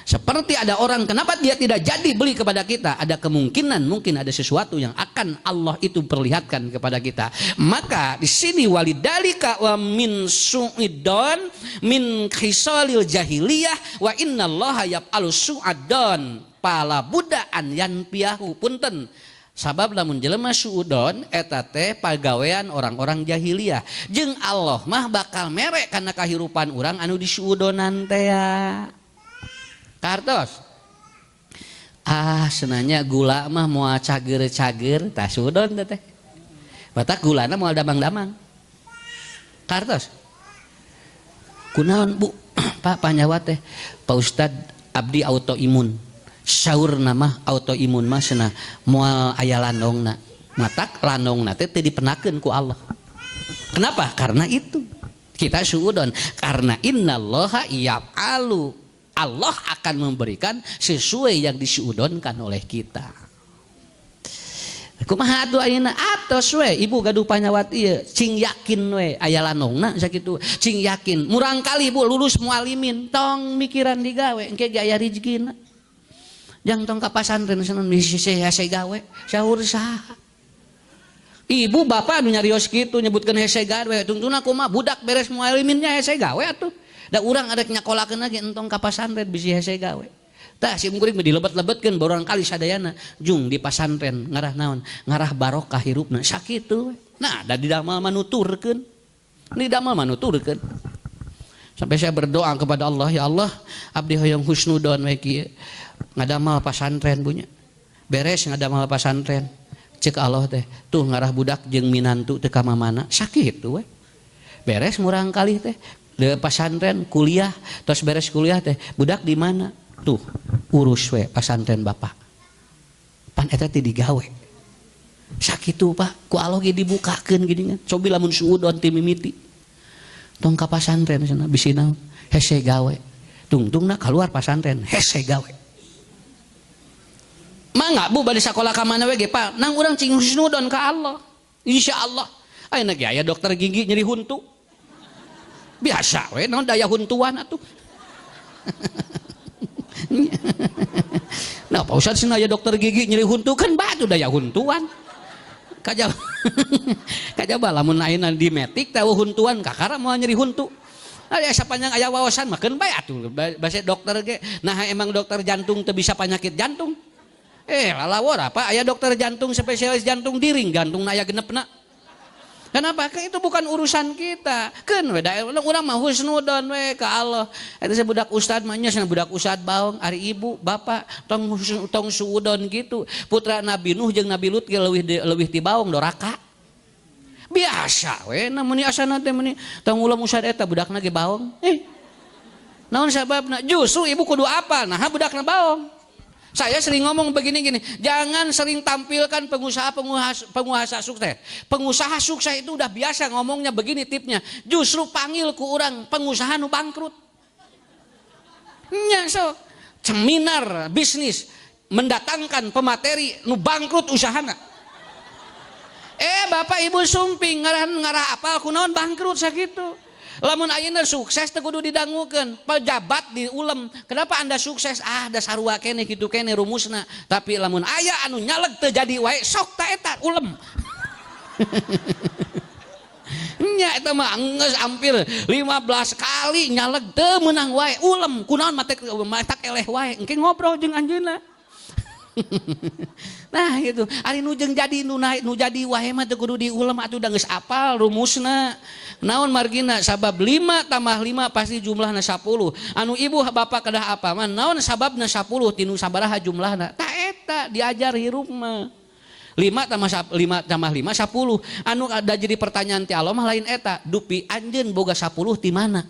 Seperti ada orang kenapa dia tidak jadi beli kepada kita? Ada kemungkinan mungkin ada sesuatu yang akan Allah itu perlihatkan kepada kita. Maka di sini walidalika wa min su'idon min khisalil jahiliyah wa innallaha yaf'alu su'adon pala budaan yan piahu punten. Sabab lamun jelema suudon eta teh pagawean orang-orang jahiliyah. Jeung Allah mah bakal merek kana kahirupan urang anu disuudonan teh ya. Kartos. Senanya gula mah moal cager-cager tah suudon teh. Batak gulana moal damang-damang. Kartos. Kunaon Bu? Pak panyawa teh. Pak Ustad abdi autoimun. Saur nama autoimun mah cenah moal aya landongna matak landongna teh dipenakeun ku Allah. Kenapa? Karena itu kita suudon karena innallaha yaf'alu, Allah akan memberikan sesuai yang disuudonkan oleh kita. Kumaha atuh ayeuna atos we ibu gaduh panyawat ieu cing yakin we aya landongna sakitu cing yakin murang kali Bu lulus mualimin tong mikiran digawe engke ge aya rezekina. Jang tong ka pasantren sanan misi hese gawe saur saha. Ibu bapak anu nyarios kitu nyebutkeun hese gawe tungtuna kumaha budak beres mualiminnya hese gawe atuh. Da urang arek nyakolakeun lagi entong ka pasantren bisi hese gawe. Tah sim kuring dilebet-lebetkeun barang kali sadayana jung di pasantren ngarah naon? Ngarah barokah hirupna sakitu. Nah, da di damal manuturkeun. Di damal manuturkeun. Sampai saya berdoa kepada Allah, ya Allah, abdi hoyong husnudon we kieu. Ngadamal pasantren punya beres ngadamal pasantren cek Allah teh tuh ngarah budak jeung minantu teu ka mamana sakit tuh we beres murang kali teh le pasantren kuliah tos beres kuliah teh budak di mana tuh urus we pasantren bapak pan eta teh digawe sakitu Pak ku Allah ge dibukakeun geuningan cobi lamun suudon ti mimiti tong ka pasantren cenah bisi naon hese gawe tungtungna keluar pasantren hese gawe. Mangga Bu bade sakola ka mana we ge Pak nang urang cing husnudon ka Allah insyaallah ayeuna ge aya dokter gigi nyeri huntu biasa we naon daya huntuan atuh. Nah Pak Ustad cenah aya dokter gigi nyeri huntu kan batu daya huntuan kajaba lamun ayeuna di metik tahu huntuan kakara moal nyeri huntu Aya sapanjang aya wawasan makeun bae atuh basa dokter ge. Nah emang dokter jantung teu bisa penyakit jantung. Lalawor apa aya dokter jantung spesialis jantung diring jantungna aya genepna. Kenapa? Itu bukan urusan kita. Keun we da urang mah husnudon we ka Allah. Eta budak ustad mah nya budak ustad baong ari ibu bapak tong suudon gitu. Putra Nabi Nuh jeung Nabi Lut ge leuwih ti baong doraka. Biasa we namun asana teh meuni tong ulam ustad eta budakna ge baong. Naon sababna? Justru ibu kudu apal nah budakna baong. Saya sering ngomong begini-gini, jangan sering tampilkan pengusaha sukses. Pengusaha sukses itu udah biasa ngomongnya begini tipnya. Justru panggil ku orang pengusaha nu bangkrut. Nya sok seminar bisnis mendatangkan pemateri nu bangkrut usahana. Bapak ibu sumping ngarah apal kunaon bangkrut sakitu. Lamun ayeuna sukses teu kudu didangukeun, pejabat diulem. Kenapa Anda sukses? Da sarua keneh kitu keneh rumusna. Tapi lamun aya anu nyaleg teu jadi wae sok ta eta ulem. Nya eta mah geus hampir 15 kali nyaleg teu meunang wae ulem. Kunaon matak eleh wae, engke ngobrol jeung anjeunna. Nah gitu, ari nu jeung jadi nu jadi wae mah teu kudu diulem atuh da geus apal rumusna. Naon margina sabab 5 tambah 5 pasti jumlahna 10. Anu ibu bapak kedah apa man naon sababna 10 tinu sabaraha jumlahna. Tah eta diajar hirup mah. 5 tambah 5 10. Anu ada jadi pertanyaan ti Allah mah lain eta, dupi anjeun boga 10 ti mana?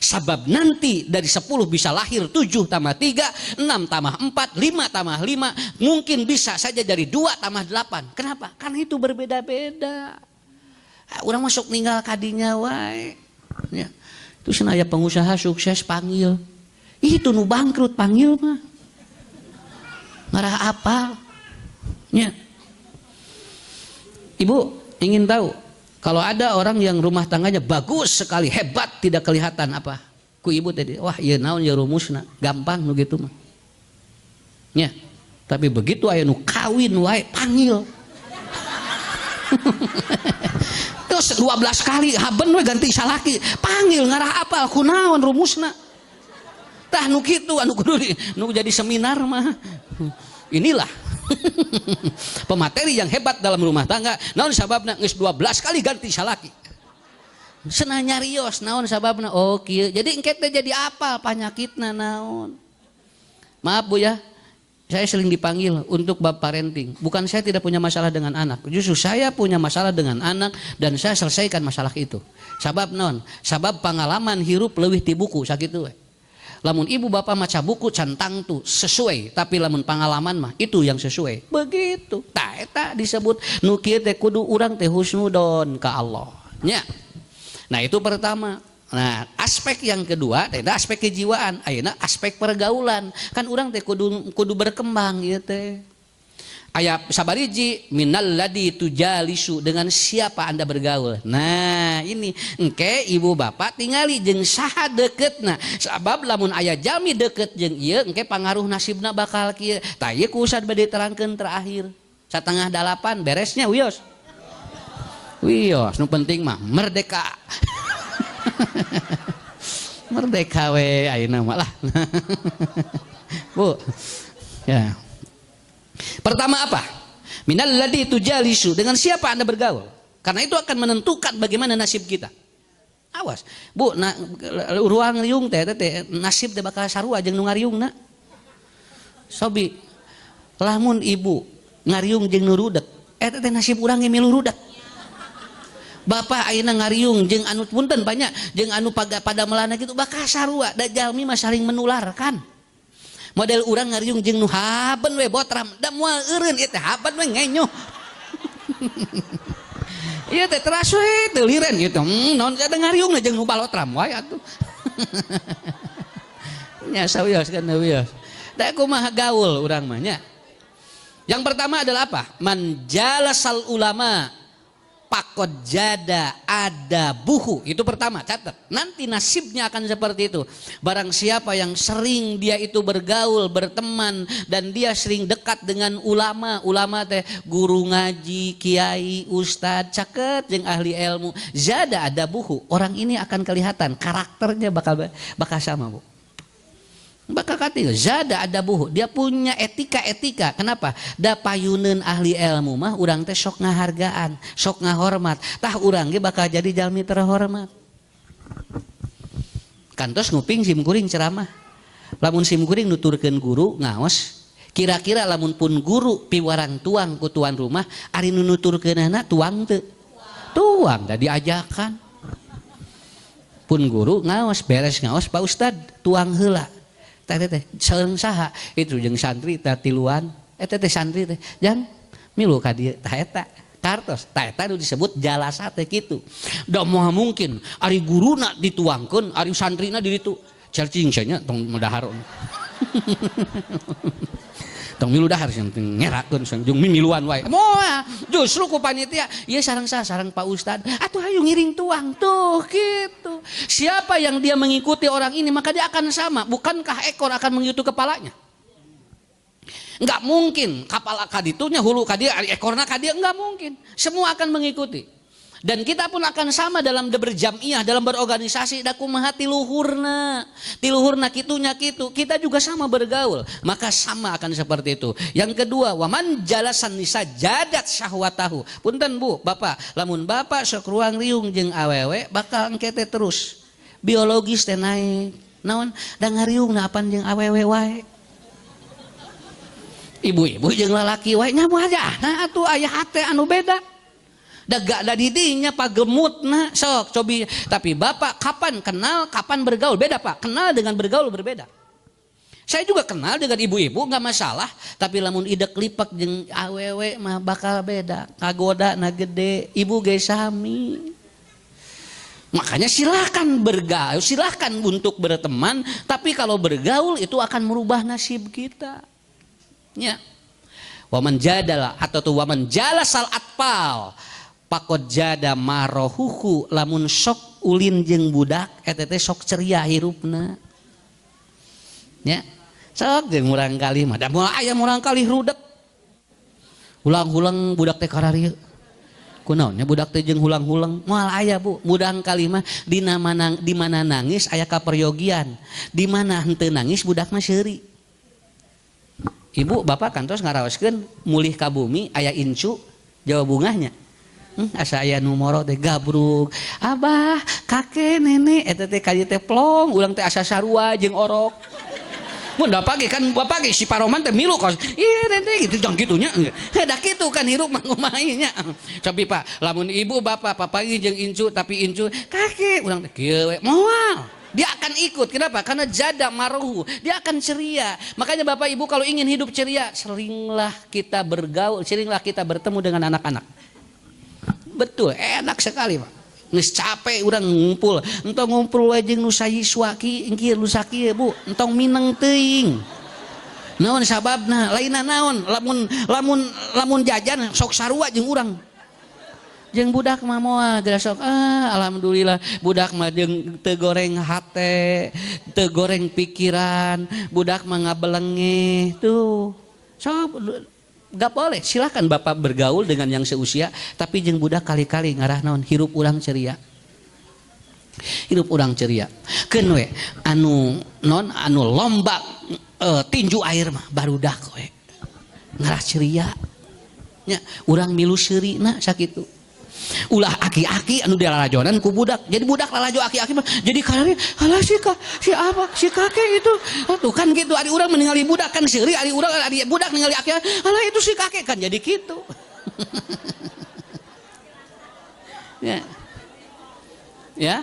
Sabab nanti dari 10 bisa lahir 7 tambah 3, 6 tambah 4, 5 tambah 5. Mungkin bisa saja dari 2 tambah 8. Kenapa? Karena itu berbeda-beda. Orang masuk ninggal kadinya wae. Ya. Itu senaya pengusaha sukses panggil. Itu nu bangkrut panggil mah. Ngarah apa? Ya. Ibu ingin tahu kalau ada orang yang rumah tangganya bagus sekali, hebat, tidak kelihatan apa? Ku ibu tadi, wah ieu naon ya rumusna, gampang nu gitu mah. Nya. Tapi begitu aya nu kawin wae panggil. Terus 12 kali haben we ganti salaki, panggil ngarah apal kunaon rumusna. Tah nu kitu anu kudu nu jadi seminar mah. Inilah pemateri yang hebat dalam rumah tangga. Naon sababna geus 12 kali ganti salaki. Cenah nyarios naon sababna? Oh kieu. Jadi engke teh jadi apal panyakitna naon. Maaf Bu ya. Saya sering dipanggil untuk bab parenting. Bukan saya tidak punya masalah dengan anak. Justru saya punya masalah dengan anak dan saya selesaikan masalah itu. Sabab naon? Sabab pengalaman hirup leuwih ti buku sakitu we. Lamun ibu bapak maca buku centang tuh sesuai, tapi lamun pengalaman mah itu yang sesuai. Begitu. Tah eta disebut nu kieu teh kudu urang teh husnudon ka Allah. Nya. Nah, itu pertama. Nah, aspek yang kedua, teh aspek kejiwaan, ayeuna aspek pergaulan. Kan urang teh kudu berkembang ieu teh. Aya sabariji minal ladzi tujalisu, dengan siapa Anda bergaul. Nah, ini engke ibu bapak tingali jeung saha deuketna. Sabab lamun aya jalmi deukeut jeung ieu engke pangaruh nasibna bakal kieu. Tah ieu ku usad bade terangkeun terakhir. 7:30 beresnya wios. Wios, nu penting mah merdeka. Merdeka we ayeuna mah lah. Bu. Ya. Pertama apa? Minal ladzi tujalisu, dengan siapa Anda bergaul? Karena itu akan menentukan bagaimana nasib kita. Awas, Bu, ruang riung teh nasib teh bakal sarua jeung nu ngariungna. Sobi, lamun ibu ngariung jeung nu rudek, eta teh nasib urang ge milu rudek. Bapak ayeuna ngariung jeung anu punten banyak jeung anu pada melana gitu bakal sarua, da jalmi mah saling menularkan. Model urang ngariung jeung nu haben we botram da moal eureun ieu teh haben we ngenyo. Ieu teh teras we teu liren kitu. Naon ada ngariungna jeung nu balotram wae atuh. Nya sawios kan wios. Da kumaha gaul urang mah nya. Yang pertama adalah apa? Man jalasal ulama. pakod jada ada buhu. Itu pertama, catat. Nanti nasibnya akan seperti itu. Barang siapa yang sering dia itu bergaul, berteman, dan dia sering dekat dengan ulama. Ulama teh guru ngaji, kiai, ustad, caket jeung ahli ilmu. Jada ada buhu. Orang ini akan kelihatan karakternya bakal sama, Bu. Bakal katil zada ada buhu, dia punya etika. Kenapa? Da payuneun ahli ilmu mah urang teh sok ngahargaan, sok ngahormat. Tah urang ge bakal jadi jalmi terhormat. Kantos nguping simkuring ceramah. Lamun simkuring nuturkeun guru ngaos, kira-kira lamun pun guru piwarang tuang ku tuan rumah, ari nu nuturkeunana tuang teu? Tuang da diajakan. Pun guru ngaos beres ngaos Pak Ustad tuang heula. Teh sareng saha itu jeung santri teh tiluan teh santri teh jang milu ka dieu tah eta kartos tah eta nu disebut jalasa teh kitu. Da moal mungkin ari guruna dituangkeun ari santrina di ditu cacing nya tong medahar tong milu dahar ngerakeun jeung miluan wae moal justru ku panitia ieu sareng saha sareng Pak Ustad atuh hayu ngiring tuang tuh gitu. Siapa yang dia mengikuti orang ini maka dia akan sama. Bukankah ekor akan mengikuti kepalanya? Enggak mungkin kepala kaditunya hulu kadia ekorna kadia, enggak mungkin. Semua akan mengikuti. Dan kita pun akan sama dalam berjamiah, dalam berorganisasi. Da kumaha tiluhurna kitunya kitu. Kita juga sama bergaul. Maka sama akan seperti itu. Yang kedua, waman jalasan nisa jadat syahwatahu. Punten Bu, Bapak, lamun Bapak sok ruang riung jeung awewe bakal engkete terus. Biologis teh naik. Naon da ngariung apan jeung awewe wae. Ibu-ibu jeung lalaki wae nyamu aja. Nah atuh aya hate anu beda. Daga da didinya pagemutna sok cobi. Tapi Bapak kapan kenal, kapan bergaul beda Pak. Kenal dengan bergaul berbeda. Saya juga kenal dengan ibu-ibu nggak masalah. Tapi lamun idek lipak jeung awewe mah bakal beda. Kagoda na gede, ibu ge sami. Makanya silahkan bergaul, silahkan untuk berteman. Tapi kalau bergaul itu akan merubah nasib kita. Ya. Waman jadala atau tuh waman jalasal atpal. Pakot jada marohuhu lamun sok ulin jeung budak eta teh sok ceria hirupna. Ya. Sok jeung urang kali mah da moal aya urang kali rudek. Hulang-hulang budak teh kararieu. Kunaonnya budak teh jeung hulang-hulang moal aya Bu. Budak kali mah di mana nangis aya kaperyogian. Di mana henteu nangis budak mah seuri. Ibu bapak kantos ngaraoskeun mulih ka bumi aya incu Jawa bungahnya. Asa aya nu moro teh gabruk. Abah, kakek, nenek eta teh kali teh plong, urang teh asa sarua jeung orok. Mun da pagi kan bapak ge si paroman teh milu kos. Iya nenek gitu jang kitunya. Da kitu kan hirup mah kumaha nya. Cobi Pak, lamun ibu bapak papagi jeung incu tapi incu kakek urang teh kieu we moal. Dia akan ikut. Kenapa? Karena jada maruhu. Dia akan ceria. Makanya Bapak Ibu kalau ingin hidup ceria, seringlah kita bergaul, seringlah kita bertemu dengan anak-anak. Betul, enak sekali Pak. Geus capek urang ngumpul, entong ngumpul wae jeung nu sayiswa ki, engkieu nu sakieu Bu, entong mineng teuing. Naon sababna? Lainna naon? Lamun jajan sok sarua jeung urang. Jeung budak mah moal sok alhamdulillah budak mah jeung teu goreng hate, teu goreng pikiran, budak mah ngabelengeh tuh. Sok gak boleh, silahkan Bapak bergaul dengan yang seusia, tapi jeung budak kali-kali ngarah naon hirup urang ceria. Hirup urang ceria. Keun we anu lomba tinju air mah barudak we. Ngarah ceria. Nya urang milu seurina sakitu. Ulah aki-aki anu dilalajonan ku budak. Jadi budak lalajo aki-aki mah jadi karena halah si apa si kakek itu. Tuh kan gitu ari urang ningali budak kan seuri ari budak ningali aki halah itu si kakek kan jadi gitu. Ya. Ya.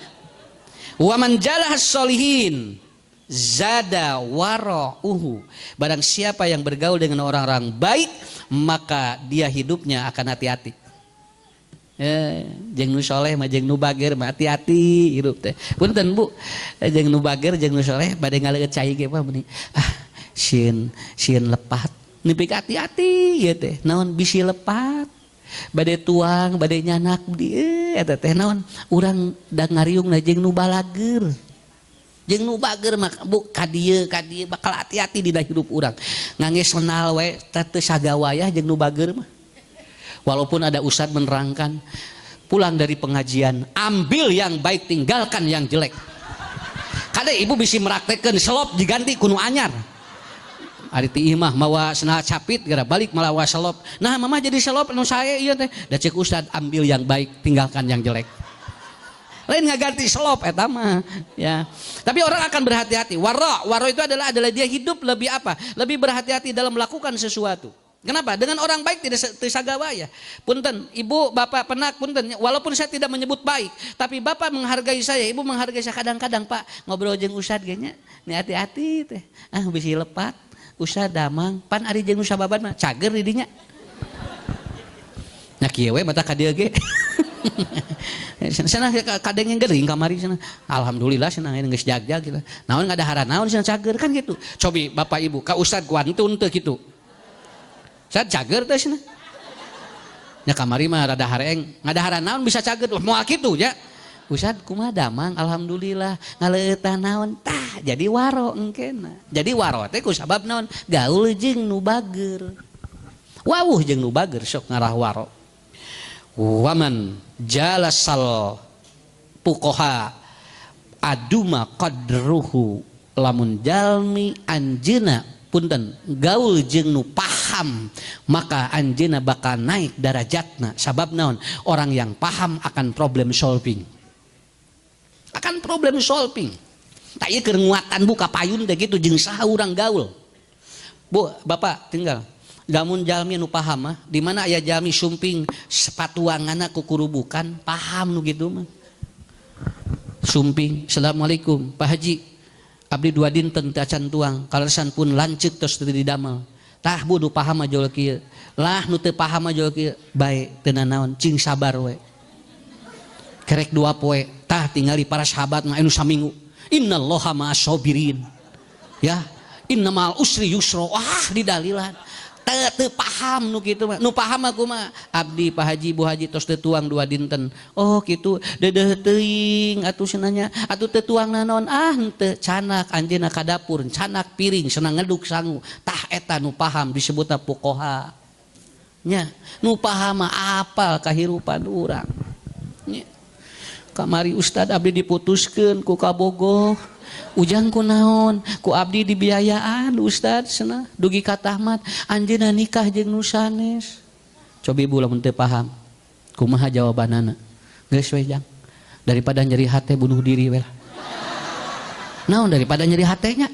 Wa man jalahas sholihin zada wara'uhu. Barang siapa yang bergaul dengan orang-orang baik maka dia hidupnya akan hati-hati. Jeung nu soleh mah jeung nu bager mah hati-hati hirup teh. Punten Bu, jeung nu bager jeung nu soleh bade ngaleut cai ge mah mending sieun lepat. Nepi ka hati-hati ieu teh. Naon bisi lepat. bade tuang bade nyanak di eta teh naon urang da ngariung na jeung nu balager jeung nu bager mah bu kadieu bakal hati-hati dina hidup urang ngangge senal we teu sagawayah jeung nu bager mah walaupun ada ustad menerangkan pulang dari pengajian ambil yang baik tinggalkan yang jelek kada ibu bisa meraktekeun selop diganti kuno anyar ari ti imah mawa senal capit gara balik malawa selop nah mama jadi selop anu sae ieu teh da ceuk ustad ambil yang baik tinggalkan yang jelek lain ngaganti selop eta mah ya tapi orang akan berhati-hati waro itu adalah dia hidup lebih apa lebih berhati-hati dalam melakukan sesuatu. Kenapa? Dengan orang baik tidak tersagawaya. Punten, ibu, bapak, penak, punten. Walaupun saya tidak menyebut baik, tapi bapak menghargai saya, ibu menghargai saya kadang-kadang pak ngobrol jeung ustad genya, nih hati-hati teh. Ah bisi lepat, ustad damang, pan ari jeung ustad babat mah cager di dinya. Nya kieu we mata ka dieu ge. Sana kadeng yang gering kamari sana. Alhamdulillah sana geus jagjag gitu. Naon ngadahara naon sana cager kan gitu. Cobi bapak ibu ka ustad kuantun teu kitu. Saya cager teh cenah. Nya kamari mah rada hareng, ngadahara naon bisa cager moal kitu nya. Ustad kumaha damang alhamdulillah ngaleueutan naon tah jadi waro engkena. Jadi waro teh ku sabab naon gaul jeung nu bager. Wawuh jeung nu bager sok ngarah waro. Waman jalasal puqaha aduma qadruhu lamun jalmi anjeuna punten gaul jeung nu paham maka anjeuna bakal naik darajatna sabab naon orang yang paham akan problem solving tak ieu keur nguatan buka payun teh kitu jeung saha urang gaul bu bapak tinggal lamun jalmi nu paham mah di mana aya jalmi sumping sepatuanganna ku kurubukan paham nu kitu mah sumping assalamualaikum Pak Haji abdi 2 dinten teu acan tuang kaleresan pun lanceuk tos teu didamel tah bu nu paham mah jol kieu lah nu teu paham mah jol kieu bae teu naon cing sabar we kerek 2 poe tah tingali para sahabat mah anu saminggu innallaha ma'as sabirin ya innamal usri yusra didalilan teu paham nu kitu mah nu paham aku mah abdi Pak Haji Bu Haji tos teu tuang 2 dinten oh kitu dedeh teuing atuh cenanya atuh teu tuang naon henteu canak anjeunna ka dapur canak piring senang ngeduk sangu tah eta nu paham disebutna fuqaha nya nu paham mah apal kahirupan urang nya kamari ustad abdi diputuskeun ku kabogoh ujang ku naon ku abdi dibiayaan ustad cenah dugi ka tahmat anjeunna nikah jeung nu sanes cobi ibu lamun teu paham kumaha jawabanana geus we jang daripada nyeri hate bunuh diri we lah naon daripada nyeri hatenya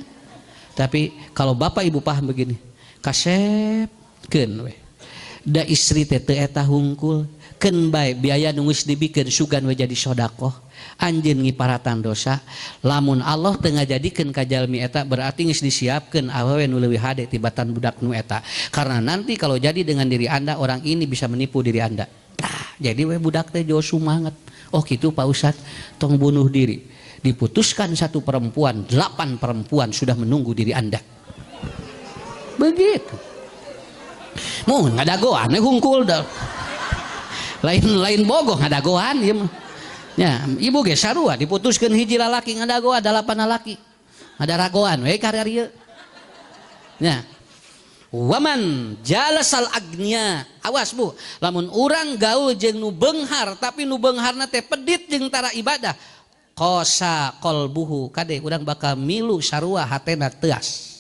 tapi kalau bapak ibu paham begini kasepkeun we da istri teh teu eta hungkul keun bae biaya nu geus dibikeun sugan we jadi sedekah anjeun ngiparatan dosa lamun Allah teu ngajadikeun ka jalmi eta berarti geus disiapkeun awewe nu leuwih hade tibatan budak nu eta karena nanti kalau jadi dengan diri Anda orang ini bisa menipu diri Anda jadi we budak teh jauh sumanget oh kitu Pak Ustad tong bunuh diri diputuskan 1 perempuan 8 perempuan sudah menunggu diri Anda begitu mau ngadagoan hungkul dah lain bogoh ngadagoan ieu mah nya ibu ge sarua diputuskeun hiji lalaki ngadagoan 8 lalaki ngadaragoan we karir ieu nya waman jalasal agnya awas bu lamun urang gaul jeung nu beunghar tapi nu beungharna teh pedit jeung tara ibadah qasa qalbuhu kade urang bakal milu sarua hatena teuas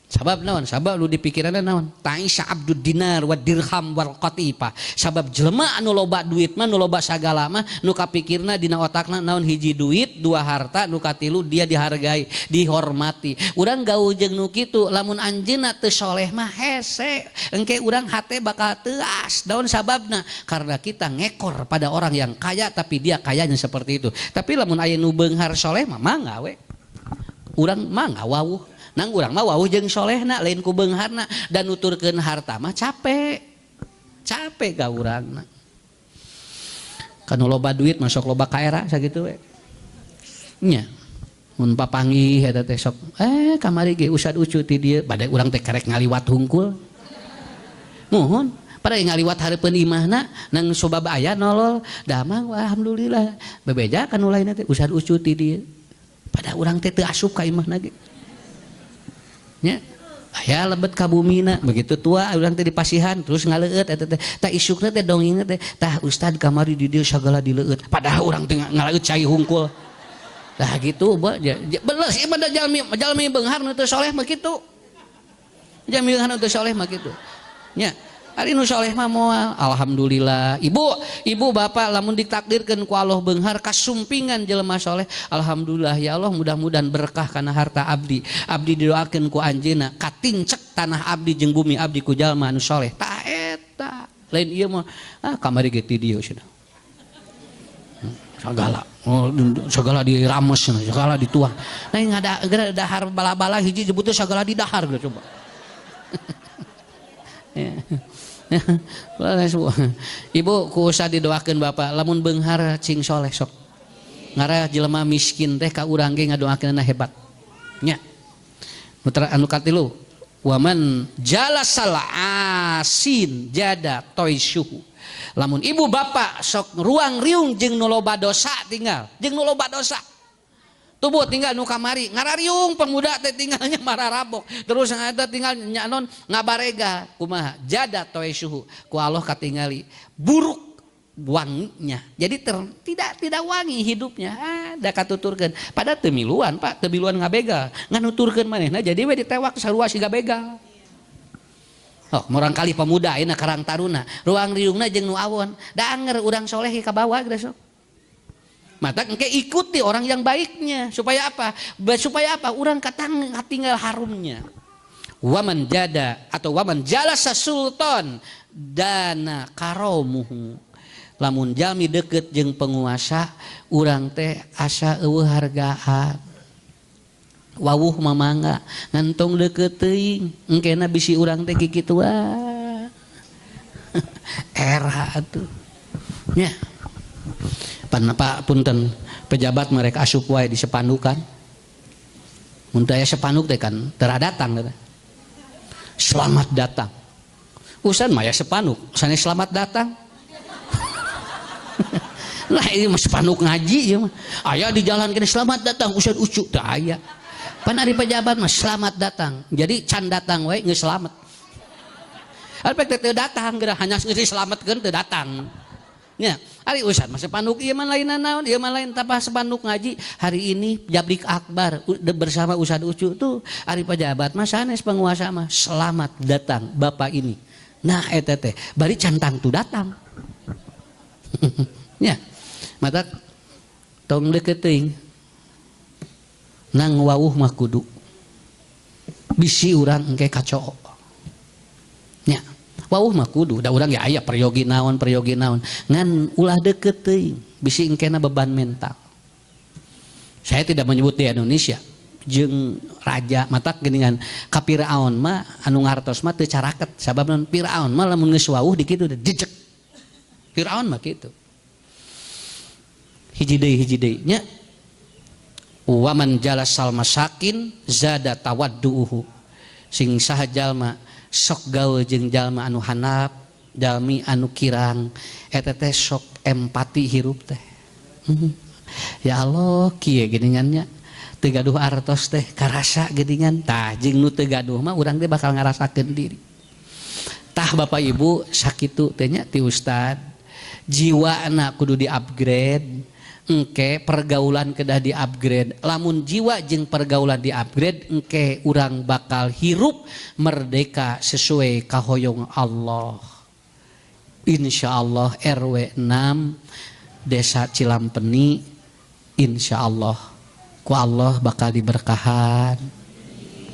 sabab naon sabab lu dipikiranna naon ta'isha abdud dinar wa dirham wal qatifa sabab jelema anu loba duit mah nu loba sagala mah nu kapikirna dina otakna naon hiji duit 2 harta nu katilu dia dihargai dihormati urang gaul jeung nu kitu lamun anjeunna teu soleh mah hese engke urang hate bakal teuas daun sababna karena kita ngekor pada orang yang kaya tapi dia kayanya seperti itu tapi lamun aya nu beunghar soleh mah mangga we urang mangga wawuh nang urang mah wawuh jeung solehna lain ku beungharna dan nuturkeun harta mah capek ka urangna kana loba duit masuk loba kaera sakitu we nya mun papanggih eta teh sok kamari ge usad ucu ti dieu bade urang teh karek ngaliwat hungkul mohon pada ngaliwat hareupeun imahna nang sobab aya nolol damang alhamdulillah bebeja kan ulaina teh usad ucut di dieu pada urang teh teu asup ka imahna ge nya aya lebet ka bumina begitu tua urang teh dipasihan terus ngaleueut eta teh tah isukna teh dongengna teh tah ustad kamari di dieu sagala dileueut padahal urang teh ngaleueut cai hungkul tah gitu beles ieu mah jalmi beunghar nu teu soleh mah kitu jalmi beunghar nu teu soleh mah kitu nya ari nu soleh mah moal alhamdulillah ibu bapak lamun ditakdirkeun ku Allah beunghar kasumpingan jelema soleh alhamdulillah ya Allah mudah-mudahan berkah kana harta abdi didoakeun ku anjeunna katincek tanah abdi jeung bumi abdi ku jalma anu soleh tah eta lain ieu mah kamari ge ti dieu cenah sagala dirames sagala dituang nah ngada dahar bala-bala hiji jebutna sagala didahar coba ibu ku usah didoakeun bapak lamun beunghar cing soleh sok ngara jelema miskin teh ka urang ge ngadoakeunna hebat nya anu katilu waman jalasal asin jada toisyuhu lamun ibu bapak sok ruang riung jeung nu loba dosa tinggal jeung nu loba dosa tubuh tinggal nu kamari ngarariung pemuda teh tinggalnya mararabok terus eta tinggal nyanon ngabarega kumaha jada toesuhu ku Allah katingali buruk wanginya jadi tidak wangi hidupnya da katuturkeun pada teu miluan Pak teu miluan ngabegal nganuturkeun manehna jadi we ditewak sarua siga begal morang kali pemuda ayeuna karang taruna ruang riungna jeung nu awon da anger urang soleh ka bawah geus sok mata engke ikuti orang yang baiknya supaya apa urang katinggal harumnya waman jada atau waman jalasa sultan dana karomuhu lamun jalmi deket jeung penguasa urang teh asa eueuh hargaan wawuh mamangga ngantong deket teuing engkena bisi urang teh kitu era atuh nya Pak punten pejabat mereka asup wae di sepandukan mun teu aya sepanduk teh kan teradatang selamat datang usan mah ya sepanduk sanes selamat datang lah ini mah sepanduk ngaji ieu mah aya di jalan kene selamat datang usan ucu teu aya pan ari pejabat mah selamat datang jadi can datang wae geus selamat alpek teu datang geura hanya geus selametkeun teu datang nya ari ustad mah sepanduk ieu mah lain naon ieu mah lain tapah sepanduk ngaji hari ini jabrik akbar bersama Ustad Ucu tuh ari pejabat mah sanes penguasa mah selamat datang bapak ini nah eta teh bari cantang tuh datang nya mata tong deukeut teuing nang wawuh mah kudu bisi urang engke kacoo nya wawuh mah kudu da urang ya aya peryogi naon ngan ulah deukeut teuing bisi engkena beban mental saya tidak menyebut di Indonesia jeung raja matak geuningan ka Firaun mah anu ngartos mah teu caraket sababna Firaun mah lamun geus wawuh di kitu dijek Firaun mah kitu hiji deui nya waman jalasal masakin zada tawadduhu sing saha jalma sok gaul jeung jalma anu handap jalmi anu kirang eta teh sok empati hirup teh ya Allah kieu geuningan nya teu gaduh artos teh karasa geuningan tah jeung nu teu gaduh mah urang teh bakal ngarasakeun diri tah Bapak Ibu sakitu teh nya ti ustad jiwana kudu di-upgrade engke pergaulan kedah di-upgrade lamun jiwa jeung pergaulan di-upgrade engke urang bakal hirup merdeka sesuai kahoyong Allah insyaallah RW 6 Desa Cilampeni insyaallah ku Allah bakal diberkahan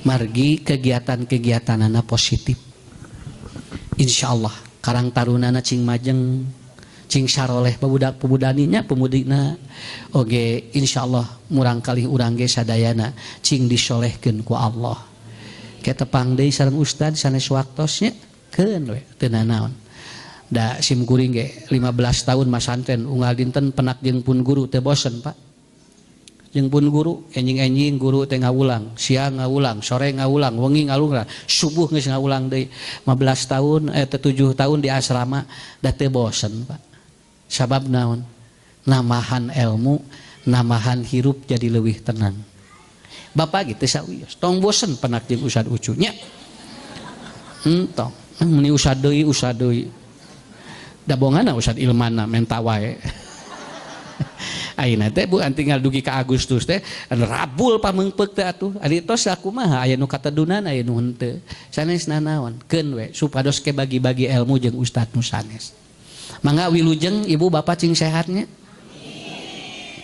margi kegiatan-kegiatanana positif insyaallah karang tarunana cing majeng cing saroleh pemudaninya pemudina oge insyaallah murang kali urang ge sadayana cing disolehkeun ku Allah ketepang deui sareng ustad sanes waktosnya keun we teu nanaon da sim kuring ge 15 tahun masantren unggal dinten penak jeung pun guru teu bosen Pak jeung pun guru enjing-enjing guru teh ngawulang, siang ngawulang, sore ngawulang, wengi ngawulang, subuh geus ngawulang deui. 15 tahun 7 tahun di asrama da teu bosen, Pak. Sabab naon? Namahan ilmu, namahan hirup jadi leuwih tenang. Bapak gitu sawios, tong bosen penak jeung Ustad Ucu nya. Entong, meni usah deui. Da bongana Ustad Ilmana menta wae. Ayeuna teh Bu tinggal dugi ka Agustus teh rabul pameungpeuk teh atuh ari tos sakumaha aya nu katedunan aya nu henteu sanesna naon keun we supados ke bagi-bagi ilmu jeung ustad nu sanes mangga wilujeng ibu bapak cing sehatnya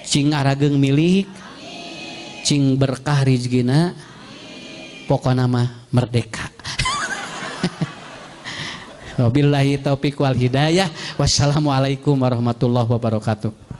cing arageung milik cing berkah rezekina pokona mah merdeka. Wabillahi taufiq wal hidayah. Wassalamualaikum warahmatullahi wabarakatuh.